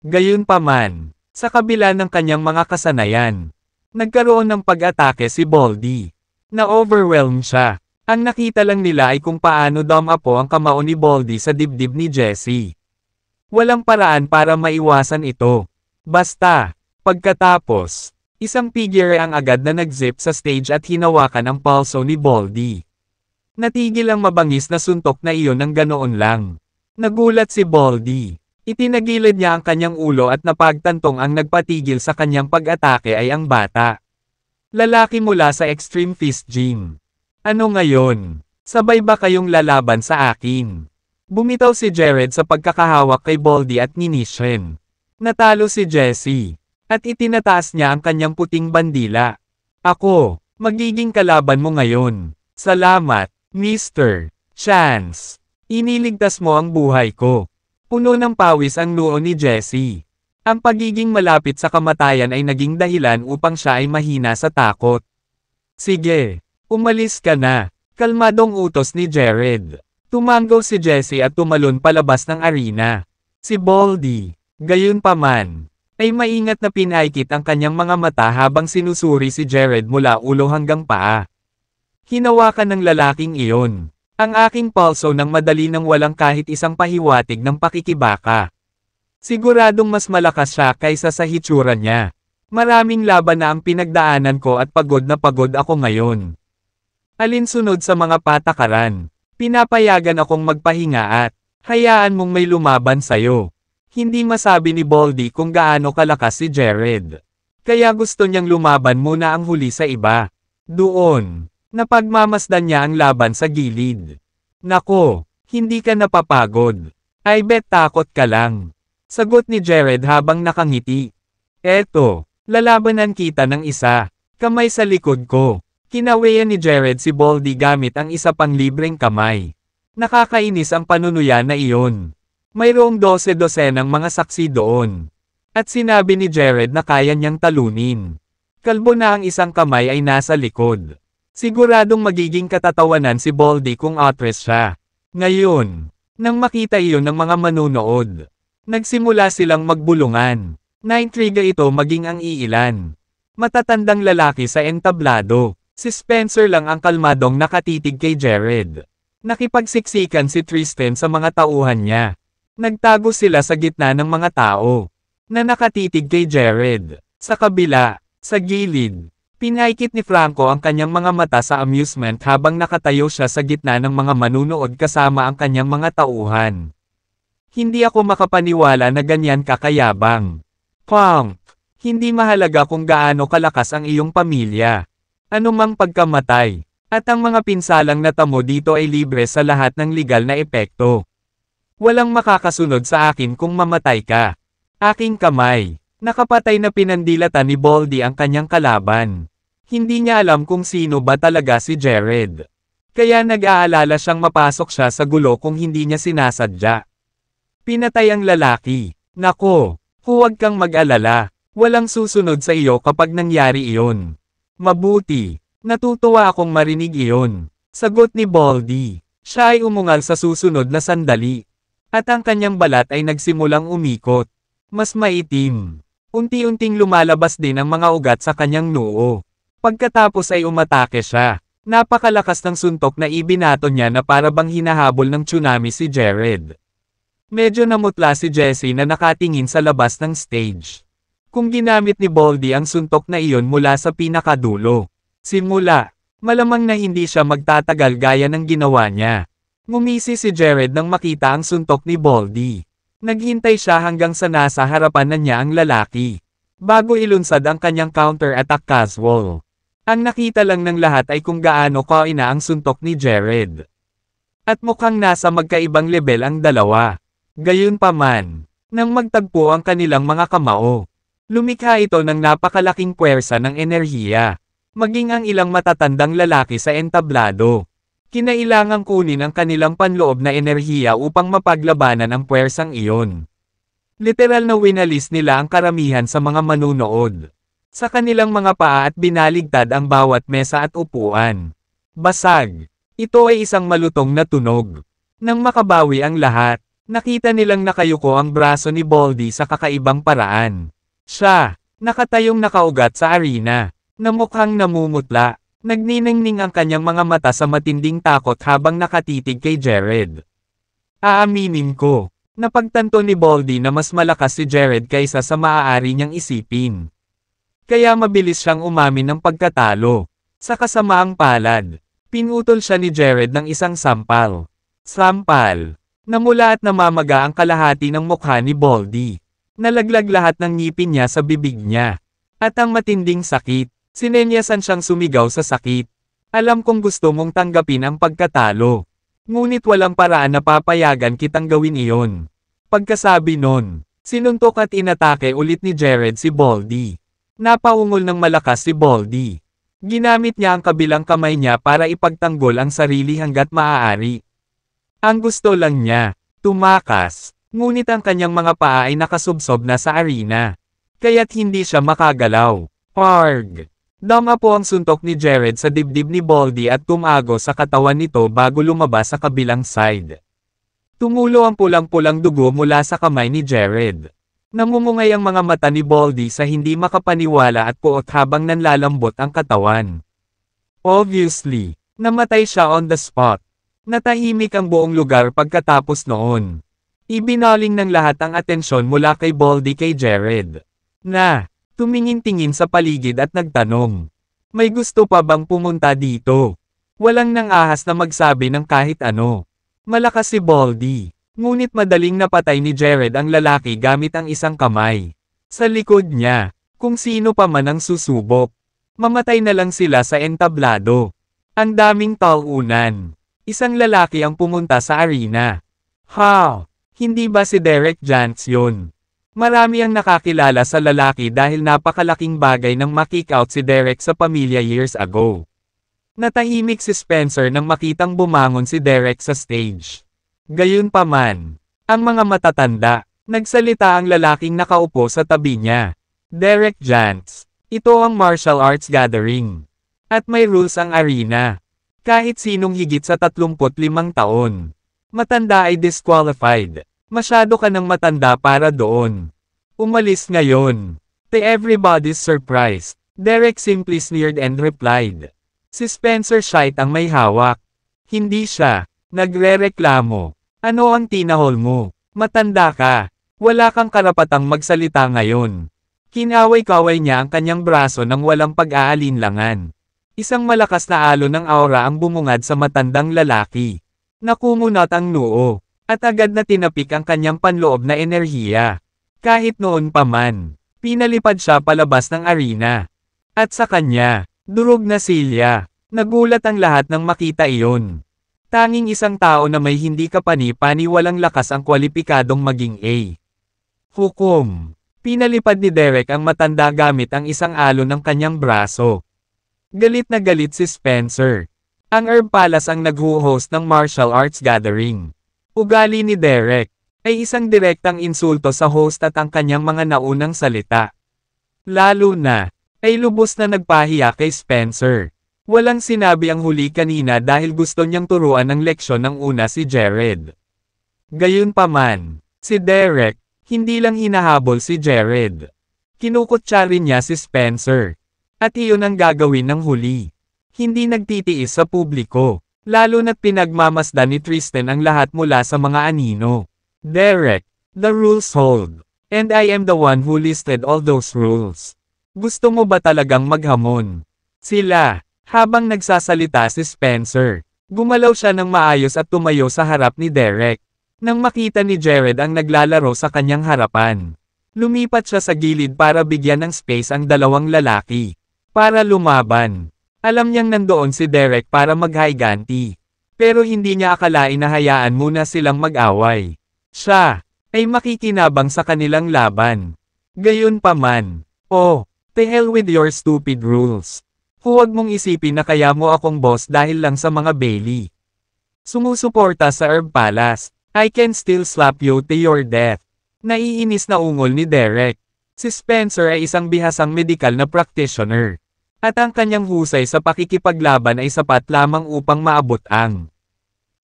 Gayunpaman, sa kabila ng kanyang mga kasanayan, nagkaroon ng pag-atake si Baldy. Na-overwhelm siya. Ang nakita lang nila ay kung paano dumapo ang kamao ni Baldy sa dibdib ni Jessie. Walang paraan para maiwasan ito. Basta, pagkatapos, isang figure ang agad na nag-zip sa stage at hinawakan ang palso ni Baldy. Natigil ang mabangis na suntok na iyon ng ganoon lang. Nagulat si Baldy. Itinagilid niya ang kanyang ulo at napagtantong ang nagpatigil sa kanyang pag-atake ay ang bata. Lalaki mula sa Extreme Fist Gym. Ano ngayon? Sabay ba kayong lalaban sa akin? Bumitaw si Jared sa pagkakahawak kay Baldy at ninishen. Natalo si Jessie. At itinataas niya ang kanyang puting bandila. Ako, magiging kalaban mo ngayon. Salamat, Mr. Chance. Iniligtas mo ang buhay ko. Puno ng pawis ang noo ni Jessie. Ang pagiging malapit sa kamatayan ay naging dahilan upang siya ay mahina sa takot. Sige, umalis ka na. Kalmadong utos ni Jared. Tumango si Jessie at tumalon palabas ng arena. Si Baldy, gayunpaman, ay maingat na pinaikit ang kanyang mga mata habang sinusuri si Jared mula ulo hanggang paa. Hinawakan ng lalaking iyon ang aking palso ng madali nang walang kahit isang pahiwatig ng pakikibaka. Siguradong mas malakas siya kaysa sa hitsura niya. Maraming laban na ang pinagdaanan ko at pagod na pagod ako ngayon. Alinsunod sa mga patakaran, pinapayagan akong magpahinga at hayaan mong may lumaban sayo. Hindi masabi ni Baldy kung gaano kalakas si Jared. Kaya gusto niyang lumaban muna ang huli sa iba. Doon, napagmamasdan niya ang laban sa gilid. Nako, hindi ka napapagod. I bet takot ka lang. Sagot ni Jared habang nakangiti. Eto, lalabanan kita ng isa. Kamay sa likod ko. Kinawayan ni Jared si Baldy gamit ang isa pang libreng kamay. Nakakainis ang panunuya na iyon. Mayroong 12 ng mga saksi doon. At sinabi ni Jared na kaya niyang talunin. Kalbo na ang isang kamay ay nasa likod. Siguradong magiging katatawanan si Baldy kung actress siya. Ngayon, nang makita iyon ng mga manunood, nagsimula silang magbulungan. Naintriga ito maging ang iilan. Matatandang lalaki sa entablado. Si Spencer lang ang kalmadong nakatitig kay Jared. Nakipagsiksikan si Tristan sa mga tauhan niya. Nagtago sila sa gitna ng mga tao na nakatitig kay Jared. Sa kabila, sa gilid, pinaikit ni Franco ang kanyang mga mata sa amusement habang nakatayo siya sa gitna ng mga manunood kasama ang kanyang mga tauhan. Hindi ako makapaniwala na ganyan kakayabang. Punk, hindi mahalaga kung gaano kalakas ang iyong pamilya. Anumang pagkamatay, at ang mga pinsalang natamo dito ay libre sa lahat ng legal na epekto. Walang makakasunod sa akin kung mamatay ka. Aking kamay. Nakapatay na pinandilatan ni Baldy ang kanyang kalaban. Hindi niya alam kung sino ba talaga si Jared. Kaya nag-aalala siyang mapasok siya sa gulo kung hindi niya sinasadya. Pinatay ang lalaki. Nako, huwag kang mag-alala. Walang susunod sa iyo kapag nangyari iyon. Mabuti. Natutuwa akong marinig iyon. Sagot ni Baldy. Siya ay umungal sa susunod na sandali. At ang kanyang balat ay nagsimulang umikot. Mas maitim. Unti-unting lumalabas din ang mga ugat sa kanyang noo. Pagkatapos ay umatake siya. Napakalakas ng suntok na ibinato niya na para bang hinahabol ng tsunami si Jared. Medyo namutla si Jessie na nakatingin sa labas ng stage. Kung ginamit ni Baldy ang suntok na iyon mula sa pinakadulo, simula, malamang na hindi siya magtatagal gaya ng ginawa niya. Ngumisi si Jared nang makita ang suntok ni Baldy. Naghintay siya hanggang sa nasa harapan na niya ang lalaki, bago ilunsad ang kanyang counter-attack casual. Ang nakita lang ng lahat ay kung gaano kaina ang suntok ni Jared. At mukhang nasa magkaibang level ang dalawa. Gayunpaman, nang magtagpo ang kanilang mga kamao, lumikha ito ng napakalaking puwersa ng enerhiya. Maging ang ilang matatandang lalaki sa entablado, kinailangang kunin ang kanilang panloob na enerhiya upang mapaglabanan ang puwersang iyon. Literal na winalis nila ang karamihan sa mga manunood sa kanilang mga paa at binaligtad ang bawat mesa at upuan. Basag. Ito ay isang malutong na tunog. Nang makabawi ang lahat, nakita nilang nakayuko ang braso ni Baldy sa kakaibang paraan. Siya, nakatayong nakaugat sa arena, na mukhang namumutla. Nagniningning ang kanyang mga mata sa matinding takot habang nakatitig kay Jared. Aaminin ko, napagtanto ni Baldy na mas malakas si Jared kaysa sa maaari niyang isipin. Kaya mabilis siyang umamin ng pagkatalo. Sa kasamaang palad, pinutol siya ni Jared ng isang sampal. Sampal. Namula at namamaga ang kalahati ng mukha ni Baldy. Nalaglag lahat ng ngipin niya sa bibig niya. At ang matinding sakit, sinenyasan siyang sumigaw sa sakit. Alam kong gusto mong tanggapin ang pagkatalo. Ngunit walang paraan na papayagan kitang gawin iyon. Pagkasabi nun, sinuntok at inatake ulit ni Jared si Baldy. Napaungol ng malakas si Baldy. Ginamit niya ang kabilang kamay niya para ipagtanggol ang sarili hanggat maaari. Ang gusto lang niya, tumakas, ngunit ang kanyang mga paa ay nakasubsob na sa arena. Kaya't hindi siya makagalaw. Parg! Dama po ang suntok ni Jared sa dibdib ni Baldy at tumago sa katawan nito bago lumabas sa kabilang side. Tumulo ang pulang-pulang dugo mula sa kamay ni Jared. Namumungay ang mga mata ni Baldy sa hindi makapaniwala at puot habang nanlalambot ang katawan. Obviously, namatay siya on the spot. Natahimik ang buong lugar pagkatapos noon. Ibinaling ng lahat ang atensyon mula kay Baldy kay Jared, na tumingin-tingin sa paligid at nagtanong, may gusto pa bang pumunta dito? Walang nang ahas na magsabi ng kahit ano. Malakas si Baldy. Ngunit madaling napatay ni Jared ang lalaki gamit ang isang kamay. Sa likod niya, kung sino pa man ang susubok, mamatay na lang sila sa entablado. Ang daming talunan. Isang lalaki ang pumunta sa arena. Ha! Hindi ba si Derek Jantz yun? Marami ang nakakilala sa lalaki dahil napakalaking bagay nang makick out si Derek sa pamilya years ago. Natahimik si Spencer nang makitang bumangon si Derek sa stage. Gayunpaman, ang mga matatanda, nagsalita ang lalaking nakaupo sa tabi niya. Derek Jantz, ito ang martial arts gathering. At may rules ang arena. Kahit sinong higit sa 35 taon. Matanda ay disqualified. Masyado ka ng matanda para doon. Umalis ngayon. To everybody's surprise, Derek simply sneered and replied. Si Spencer Scheidt ang may hawak. Hindi siya. Nagrereklamo. Ano ang tinahol mo? Matanda ka. Wala kang karapatang magsalita ngayon. Kinaway-kaway niya ang kanyang braso nang walang pag-aalinlangan. Isang malakas na alon ng aura ang bumungad sa matandang lalaki. Nakumunot ang noo, at agad na tinapik ang kanyang panloob na enerhiya. Kahit noon pa man, pinalipad siya palabas ng arena. At sa kanya, durog na silya. Nagulat ang lahat nang makita iyon. Tanging isang tao na may hindi kapani-pani walang lakas ang kwalipikadong maging A. Hukom. Pinalipad ni Derek ang matanda gamit ang isang alon ng kanyang braso. Galit na galit si Spencer. Ang Herb Palace ang nag-host ng martial arts gathering. Ugali ni Derek ay isang direktang insulto sa host at ang kanyang mga naunang salita. Lalo na, ay lubos na nagpahiya kay Spencer. Walang sinabi ang huli kanina dahil gusto niyang turuan ng leksyon ng una si Jared. Gayunpaman, si Derek, hindi lang hinahabol si Jared. Kinukutsa rin niya si Spencer. At iyon ang gagawin ng huli. Hindi nagtitiis sa publiko. Lalo na't pinagmamasdan ni Tristan ang lahat mula sa mga anino. Derek, the rules hold. And I am the one who listed all those rules. Gusto mo ba talagang maghamon? Sila, habang nagsasalita si Spencer. Gumalaw siya ng maayos at tumayo sa harap ni Derek. Nang makita ni Jared ang naglalaro sa kanyang harapan. Lumipat siya sa gilid para bigyan ng space ang dalawang lalaki. Para lumaban. Alam niyang nandoon si Derek para mag-higanti. Pero hindi niya akalain na hayaan muna silang mag-away. Siya ay makikinabang sa kanilang laban. Gayunpaman, oh, the hell with your stupid rules. Huwag mong isipin na kaya mo akong boss dahil lang sa mga Bailey. Sumusuporta sa Herb Palace. I can still slap you to your death. Naiinis na ungol ni Derek. Si Spencer ay isang bihasang medical na practitioner. At ang kanyang husay sa pakikipaglaban ay sapat lamang upang maabot ang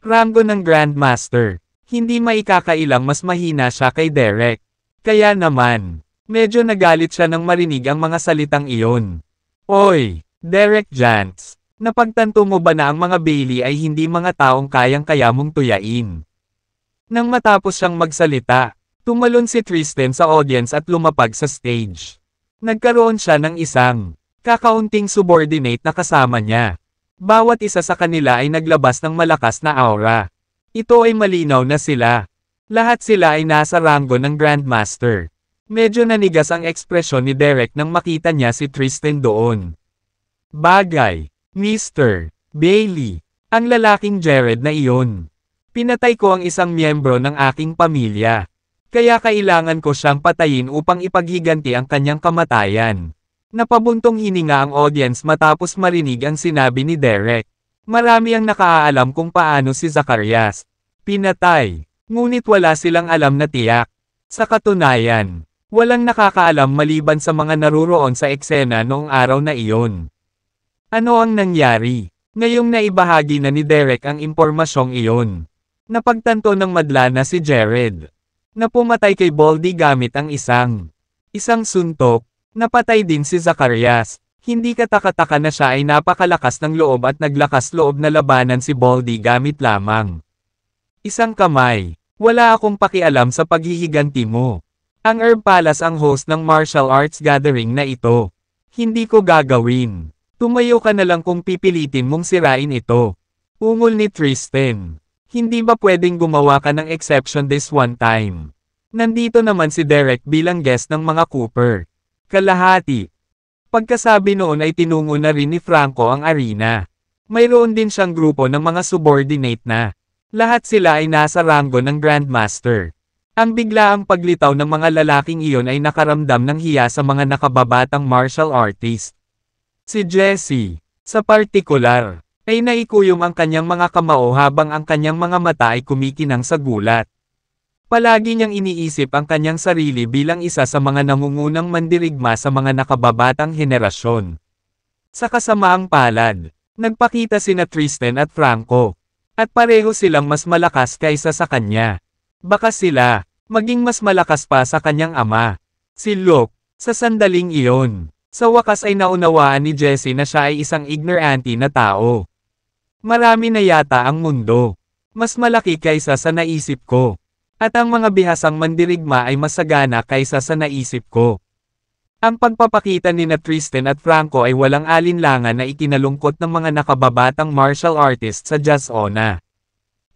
rango ng Grandmaster. Hindi maikakailang mas mahina siya kay Derek. Kaya naman, medyo nagalit siya nang marinig ang mga salitang iyon. Oy, Derek Jantz, napagtanto mo ba na ang mga Bailey ay hindi mga taong kayang-kaya mong tuyain? Nang matapos siyang magsalita, tumalon si Tristan sa audience at lumapag sa stage. Nagkaroon siya ng isang kakaunting subordinate na kasama niya. Bawat isa sa kanila ay naglabas ng malakas na aura. Ito ay malinaw na sila. Lahat sila ay nasa ranggo ng Grandmaster. Medyo nanigas ang ekspresyon ni Derek nang makita niya si Tristan doon. Bagay, Mr. Bailey, ang lalaking Jared na iyon. Pinatay ko ang isang miyembro ng aking pamilya. Kaya kailangan ko siyang patayin upang ipaghiganti ang kanyang kamatayan. Napabuntong hininga ang audience matapos marinig ang sinabi ni Derek. Marami ang nakaalam kung paano si Zacarias pinatay. Ngunit wala silang alam na tiyak. Sa katunayan, walang nakakaalam maliban sa mga naruroon sa eksena noong araw na iyon. Ano ang nangyari? Ngayong naibahagi na ni Derek ang impormasyong iyon. Napagtanto ng madla na si Jared. Na pumatay kay Baldy gamit ang isang suntok. Napatay din si Zacarias. Hindi katakataka na siya ay napakalakas ng loob at naglakas loob na labanan si Baldy gamit lamang isang kamay. Wala akong pakialam sa paghihiganti mo. Ang Herb Palace ang host ng martial arts gathering na ito. Hindi ko gagawin. Tumayo ka na lang kung pipilitin mong sirain ito. Ungol ni Tristan. Hindi ba pwedeng gumawa ka ng exception this one time? Nandito naman si Derek bilang guest ng mga Cooper. Kalahati. Pagkasabi noon ay tinungo na rin ni Franco ang arena. Mayroon din siyang grupo ng mga subordinate na. Lahat sila ay nasa ranggo ng Grandmaster. Ang biglaang paglitaw ng mga lalaking iyon ay nakaramdam ng hiya sa mga nakababatang martial artist. Si Jesse, sa partikular, ay naikuyom ang kanyang mga kamao habang ang kanyang mga mata ay kumikinang sa gulat. Palagi niyang iniisip ang kanyang sarili bilang isa sa mga nangungunang mandirigma sa mga nakababatang henerasyon. Sa kasamaang palad, nagpakita sina Tristan at Franco. At pareho silang mas malakas kaysa sa kanya. Baka sila, maging mas malakas pa sa kanyang ama. Si Luke, sa sandaling iyon. Sa wakas ay naunawaan ni Jesse na siya ay isang ignorante na tao. Marami na yata ang mundo. Mas malaki kaysa sa naisip ko. At ang mga bihasang mandirigma ay masagana kaysa sa naisip ko. Ang pagpapakita ni na Tristan at Franco ay walang alinlangan na ikinalungkot ng mga nakababatang martial artists sa Jazz Ona.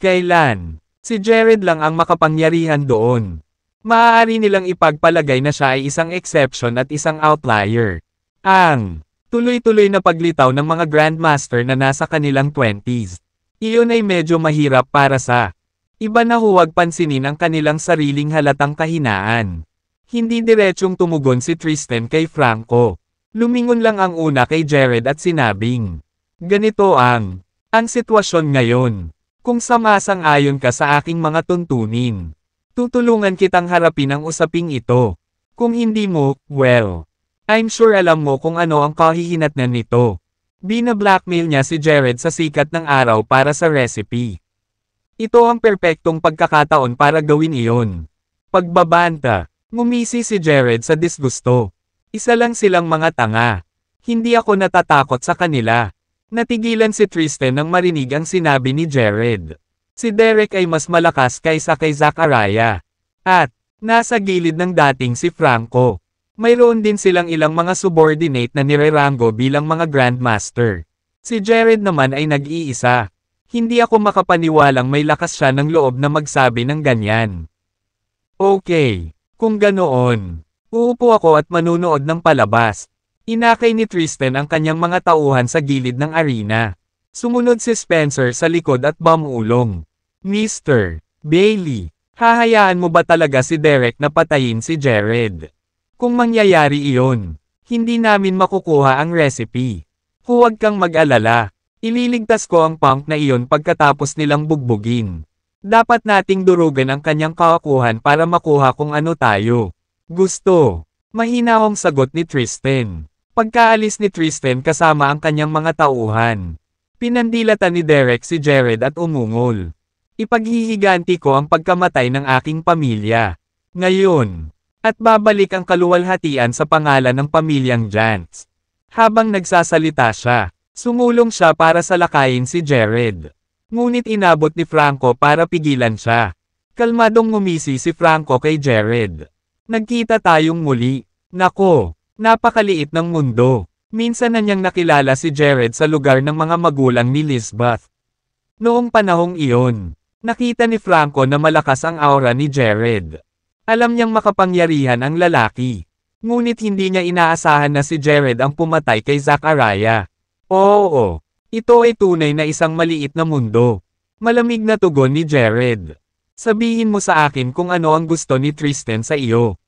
Kailan? Si Jared lang ang makapangyarihan doon. Maaari nilang ipagpalagay na siya ay isang exception at isang outlier. Ang tuloy-tuloy na paglitaw ng mga Grandmaster na nasa kanilang 20s. Iyon ay medyo mahirap para sa iba na huwag pansinin ang kanilang sariling halatang kahinaan. Hindi diretsyong tumugon si Tristan kay Franco. Lumingon lang ang una kay Jared at sinabing, ganito ang sitwasyon ngayon. Kung samasang-ayon ka sa aking mga tuntunin, tutulungan kitang harapin ang usaping ito. Kung hindi mo, well, I'm sure alam mo kung ano ang kahihinatnan nito. Bina-blackmail niya si Jared sa sikat ng araw para sa recipe. Ito ang perpektong pagkakataon para gawin iyon. Pagbabanta. Ngumisi si Jared sa disgusto. Isa lang silang mga tanga. Hindi ako natatakot sa kanila. Natigilan si Tristan nang marinig ang sinabi ni Jared. Si Derek ay mas malakas kaysa kay Zachariah. At, nasa gilid ng dating si Franco. Mayroon din silang ilang mga subordinate na nirerango bilang mga Grandmaster. Si Jared naman ay nag-iisa. Hindi ako makapaniwalang may lakas siya ng loob na magsabi ng ganyan. Okay, kung ganoon, uupo ako at manunood ng palabas. Inakay ni Tristan ang kanyang mga tauhan sa gilid ng arena. Sumunod si Spencer sa likod at bumulong. Mr. Bailey, hahayaan mo ba talaga si Derek na patayin si Jared? Kung mangyayari iyon, hindi namin makukuha ang recipe. Huwag kang mag-alala. Ililigtas ko ang punk na iyon pagkatapos nilang bugbugin. Dapat nating durugan ang kanyang kawakuhan para makuha kung ano tayo gusto. Mahinahong sagot ni Tristan. Pagkaalis ni Tristan kasama ang kanyang mga tauhan, pinandilatan ni Derek si Jared at umungol. Ipaghihiganti ko ang pagkamatay ng aking pamilya. Ngayon. At babalik ang kaluwalhatian sa pangalan ng pamilyang Jantz. Habang nagsasalita siya, sumulong siya para salakayin si Jared. Ngunit inabot ni Franco para pigilan siya. Kalmadong ngumisi si Franco kay Jared. Nagkita tayong muli. Nako, napakaliit ng mundo. Minsan na niyang nakilala si Jared sa lugar ng mga magulang ni Lisbeth. Noong panahong iyon, nakita ni Franco na malakas ang aura ni Jared. Alam niyang makapangyarihan ang lalaki. Ngunit hindi niya inaasahan na si Jared ang pumatay kay Zachariah. Oo, ito ay tunay na isang maliit na mundo. Malamig na tugon ni Jared. Sabihin mo sa akin kung ano ang gusto ni Tristan sa iyo.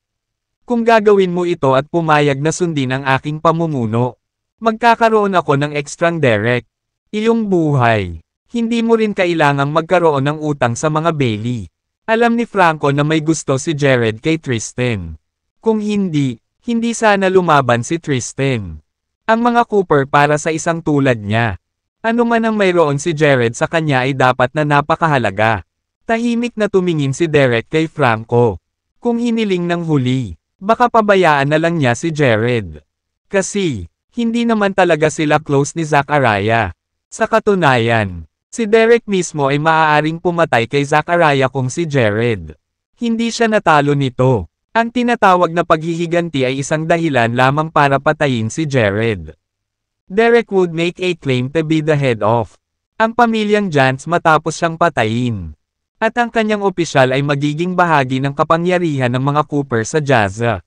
Kung gagawin mo ito at pumayag na sundin ang aking pamumuno, magkakaroon ako ng extrang Derek. Iyong buhay. Hindi mo rin kailangang magkaroon ng utang sa mga Bailey. Alam ni Franco na may gusto si Jared kay Tristan. Kung hindi, hindi sana lumaban si Tristan. Ang mga Cooper para sa isang tulad niya. Ano man ang mayroon si Jared sa kanya ay dapat na napakahalaga. Tahimik na tumingin si Derek kay Franco. Kung hiniling ng huli, baka pabayaan na lang niya si Jared. Kasi, hindi naman talaga sila close ni Zachariah. Sa katunayan, si Derek mismo ay maaaring pumatay kay Zachariah kung si Jared. Hindi siya natalo nito. Ang tinatawag na paghihiganti ay isang dahilan lamang para patayin si Jared. Derek would make a claim to be the head of ang pamilyang Jantz matapos siyang patayin. At ang kanyang opisyal ay magiging bahagi ng kapangyarihan ng mga Cooper sa Jazza.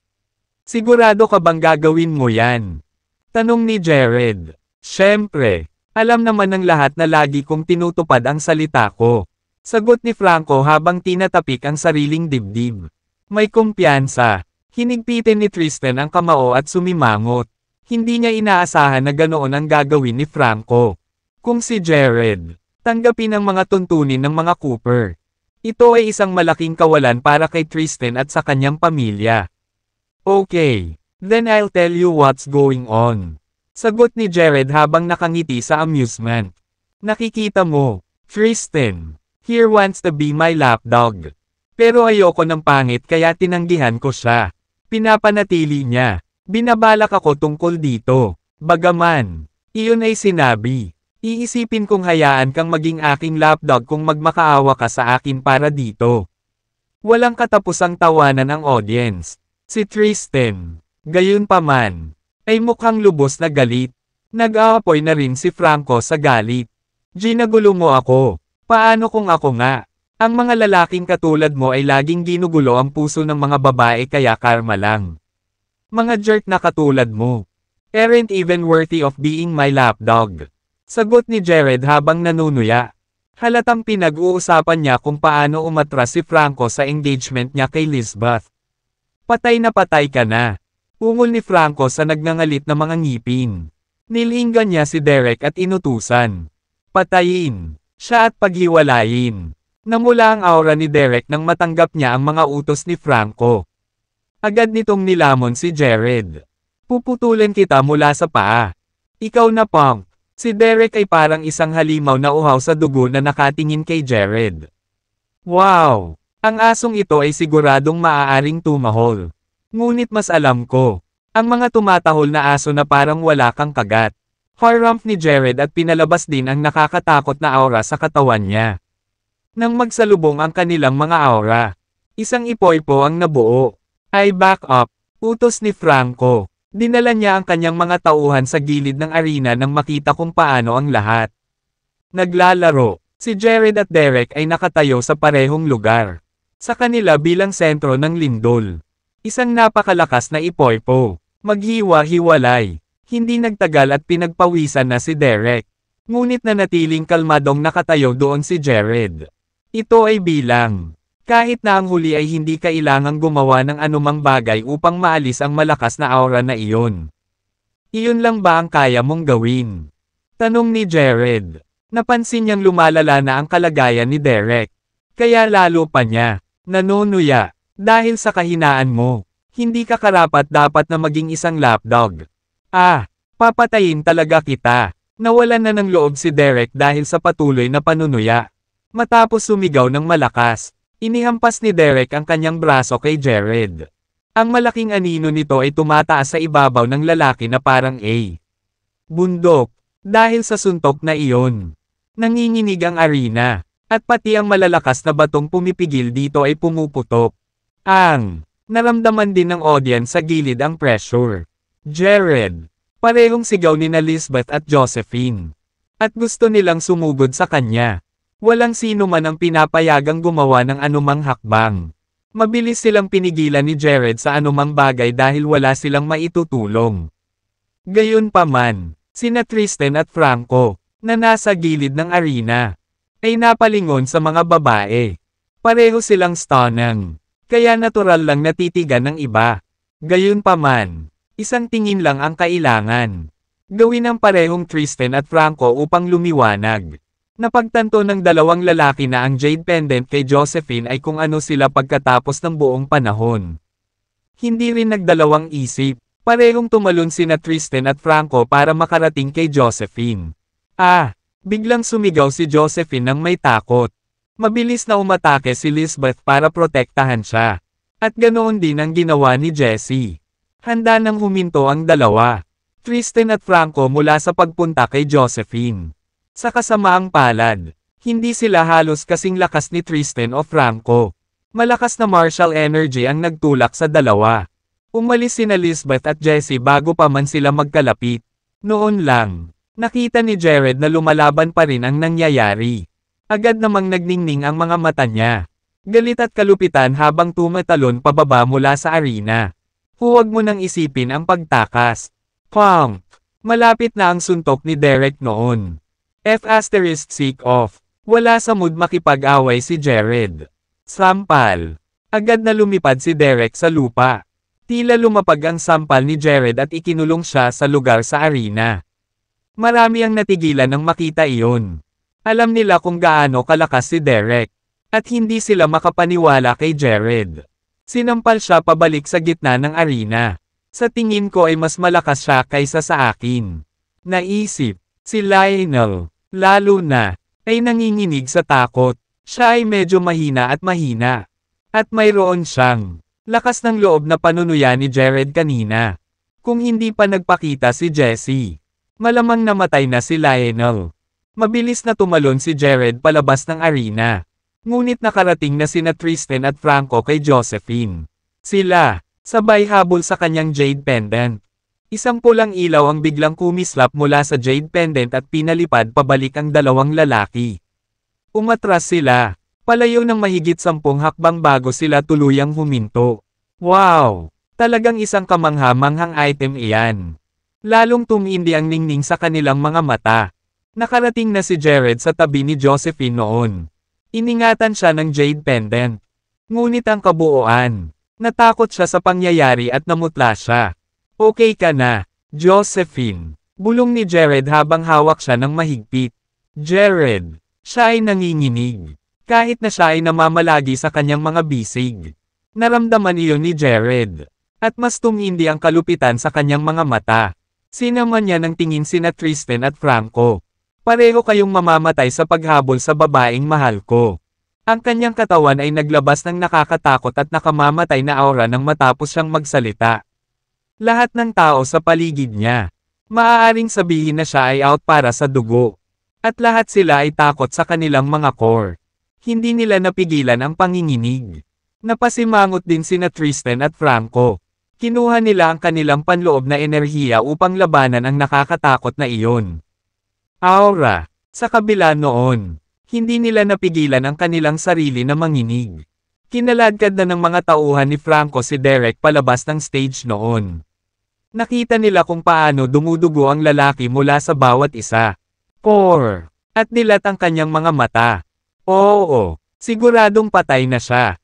Sigurado ka bang gagawin mo yan? Tanong ni Jared. Siyempre. Alam naman ng lahat na lagi kong tinutupad ang salita ko. Sagot ni Franco habang tinatapik ang sariling dibdib. May kumpiyansa. Hinigpitin ni Tristan ang kamao at sumimangot. Hindi niya inaasahan na ganoon ang gagawin ni Franco. Kung si Jared, tanggapin ang mga tuntunin ng mga Cooper. Ito ay isang malaking kawalan para kay Tristan at sa kanyang pamilya. Okay, then I'll tell you what's going on. Sagot ni Jared habang nakangiti sa amusement. Nakikita mo, Tristan, here wants to be my lapdog. Pero ayoko ng pangit kaya tinanggihan ko siya. Pinapanatili niya. Binabalak ako tungkol dito. Bagaman, iyon ay sinabi. Iisipin kong hayaan kang maging aking lapdog kung magmakaawa ka sa akin para dito. Walang katapusang tawanan ang audience. Si Tristan, gayunpaman, ay mukhang lubos na galit. Nag-aapoy na rin si Franco sa galit. Ginagulo mo ako. Paano kung ako nga? Ang mga lalaking katulad mo ay laging ginugulo ang puso ng mga babae kaya karma lang. Mga jerk na katulad mo. Aren't even worthy of being my lapdog. Sagot ni Jared habang nanunuya. Halatang pinag-uusapan niya kung paano umatras si Franco sa engagement niya kay Lisbeth. Patay na patay ka na. Ungol ni Franco sa nagngangalit na mga ngipin. Nilinggan niya si Derek at inutusan. Patayin siya at paghiwalayin. Namula ang aura ni Derek nang matanggap niya ang mga utos ni Franco. Agad nitong nilamon si Jared. Puputulin kita mula sa paa. Ikaw na punk. Si Derek ay parang isang halimaw na uhaw sa dugo na nakatingin kay Jared. Wow! Ang asong ito ay siguradong maaaring tumahol. Ngunit mas alam ko. Ang mga tumatahol na aso na parang wala kang kagat. Haramp ni Jared at pinalabas din ang nakakatakot na aura sa katawan niya. Nang magsalubong ang kanilang mga aura, isang ipoy-po ang nabuo. I back up, utos ni Franco. Dinala niya ang kanyang mga tauhan sa gilid ng arena nang makita kung paano ang lahat naglalaro. Si Jared at Derek ay nakatayo sa parehong lugar. Sa kanila bilang sentro ng lindol. Isang napakalakas na ipoy-po. Maghiwa-hiwalay. Hindi nagtagal at pinagpawisan na si Derek. Ngunit nanatiling kalmadong nakatayo doon si Jared. Ito ay bilang. Kahit na ang huli ay hindi kailangang gumawa ng anumang bagay upang maalis ang malakas na aura na iyon. Iyon lang ba ang kaya mong gawin? Tanong ni Jared. Napansin niyang lumalala na ang kalagayan ni Derek. Kaya lalo pa niya nanunuya. Dahil sa kahinaan mo, hindi ka karapat-dapat na maging isang lapdog. Papatayin talaga kita. Nawalan na ng loob si Derek dahil sa patuloy na panunuya. Matapos sumigaw ng malakas, inihampas ni Derek ang kanyang braso kay Jared. Ang malaking anino nito ay tumataas sa ibabaw ng lalaki na parang bundok. Dahil sa suntok na iyon, nanginginig ang arena, at pati ang malalakas na batong pumipigil dito ay pumuputok. Naramdaman din ng audience sa gilid ang pressure. Jared. Parehong sigaw ni Lisbeth at Josephine. At gusto nilang sumugod sa kanya. Walang sino man ang pinapayagang gumawa ng anumang hakbang. Mabilis silang pinigilan ni Jared sa anumang bagay dahil wala silang maitutulong. Gayunpaman, sina Tristan at Franco, na nasa gilid ng arena, ay napalingon sa mga babae. Pareho silang stunning. Kaya natural lang natitigan ng iba. Gayunpaman, isang tingin lang ang kailangan. Gawin ang parehong Tristan at Franco upang lumiwanag. Napagtanto ng dalawang lalaki na ang jade pendant kay Josephine ay kung ano sila pagkatapos ng buong panahon. Hindi rin nagdalawang isip, parehong tumalon sina Tristan at Franco para makarating kay Josephine. Biglang sumigaw si Josephine nang may takot. Mabilis na umatake si Lisbeth para protektahan siya. At ganoon din ang ginawa ni Jessie. Handa nang huminto ang dalawa. Tristan at Franco mula sa pagpunta kay Josephine. Sa kasamaang palad, hindi sila halos kasing lakas ni Tristan o Franco. Malakas na martial energy ang nagtulak sa dalawa. Umalis sina Lisbeth at Jessie bago pa man sila magkalapit. Noon lang, nakita ni Jared na lumalaban pa rin ang nangyayari. Agad namang nagningning ang mga mata niya. Galit at kalupitan habang tumatalon pababa mula sa arena. Huwag mo nang isipin ang pagtakas. Pump! Malapit na ang suntok ni Derek noon. F*** off. Wala sa mood makipag-away si Jared. Sampal. Agad na lumipad si Derek sa lupa. Tila lumapag ang sampal ni Jared at ikinulong siya sa lugar sa arena. Marami ang natigilan nang makita iyon. Alam nila kung gaano kalakas si Derek. At hindi sila makapaniwala kay Jared. Sinampal siya pabalik sa gitna ng arena. Sa tingin ko ay mas malakas siya kaysa sa akin. Naisip, si Lionel, lalo na, ay nanginginig sa takot. Siya ay medyo mahina. At mayroon siyang lakas ng loob na panunuya ni Jared kanina. Kung hindi pa nagpakita si Jessie, malamang namatay na si Lionel. Mabilis na tumalon si Jared palabas ng arena. Ngunit nakarating na sina Tristan at Franco kay Josephine. Sila, sabay habol sa kanyang jade pendant. Isang pulang ilaw ang biglang kumislap mula sa jade pendant at pinalipad pabalik ang dalawang lalaki. Umatras sila, palayo ng mahigit 10 hakbang bago sila tuluyang huminto. Wow! Talagang isang kamangha-manghang item iyan. Lalong tumindi ang ningning sa kanilang mga mata. Nakarating na si Jared sa tabi ni Josephine noon. Iningatan siya ng jade pendant. Ngunit ang kabuuan, natakot siya sa pangyayari at namutla siya. Okay ka na, Josephine. Bulong ni Jared habang hawak siya ng mahigpit. Jared, siya ay nanginginig. Kahit na siya ay namamalagi sa kanyang mga bisig. Naramdaman iyon ni Jared. At mas tumindi ang kalupitan sa kanyang mga mata. Sinaman niya ng tingin sina Tristan at Franco. Pareho kayong mamamatay sa paghabol sa babaeng mahal ko. Ang kanyang katawan ay naglabas ng nakakatakot at nakamamatay na aura nang matapos siyang magsalita. Lahat ng tao sa paligid niya. Maaaring sabihin na siya ay out para sa dugo. At lahat sila ay takot sa kanilang mga core. Hindi nila napigilan ang panginginig. Napasimangot din sina Tristan at Franco. Kinuha nila ang kanilang panloob na enerhiya upang labanan ang nakakatakot na iyon. Aura. Sa kabila noon, hindi nila napigilan ang kanilang sarili na manginig. Kinaladkad na ng mga tauhan ni Franco si Derek palabas ng stage noon. Nakita nila kung paano dumudugo ang lalaki mula sa bawat isa. At nilat ang kanyang mga mata. Oo, siguradong patay na siya.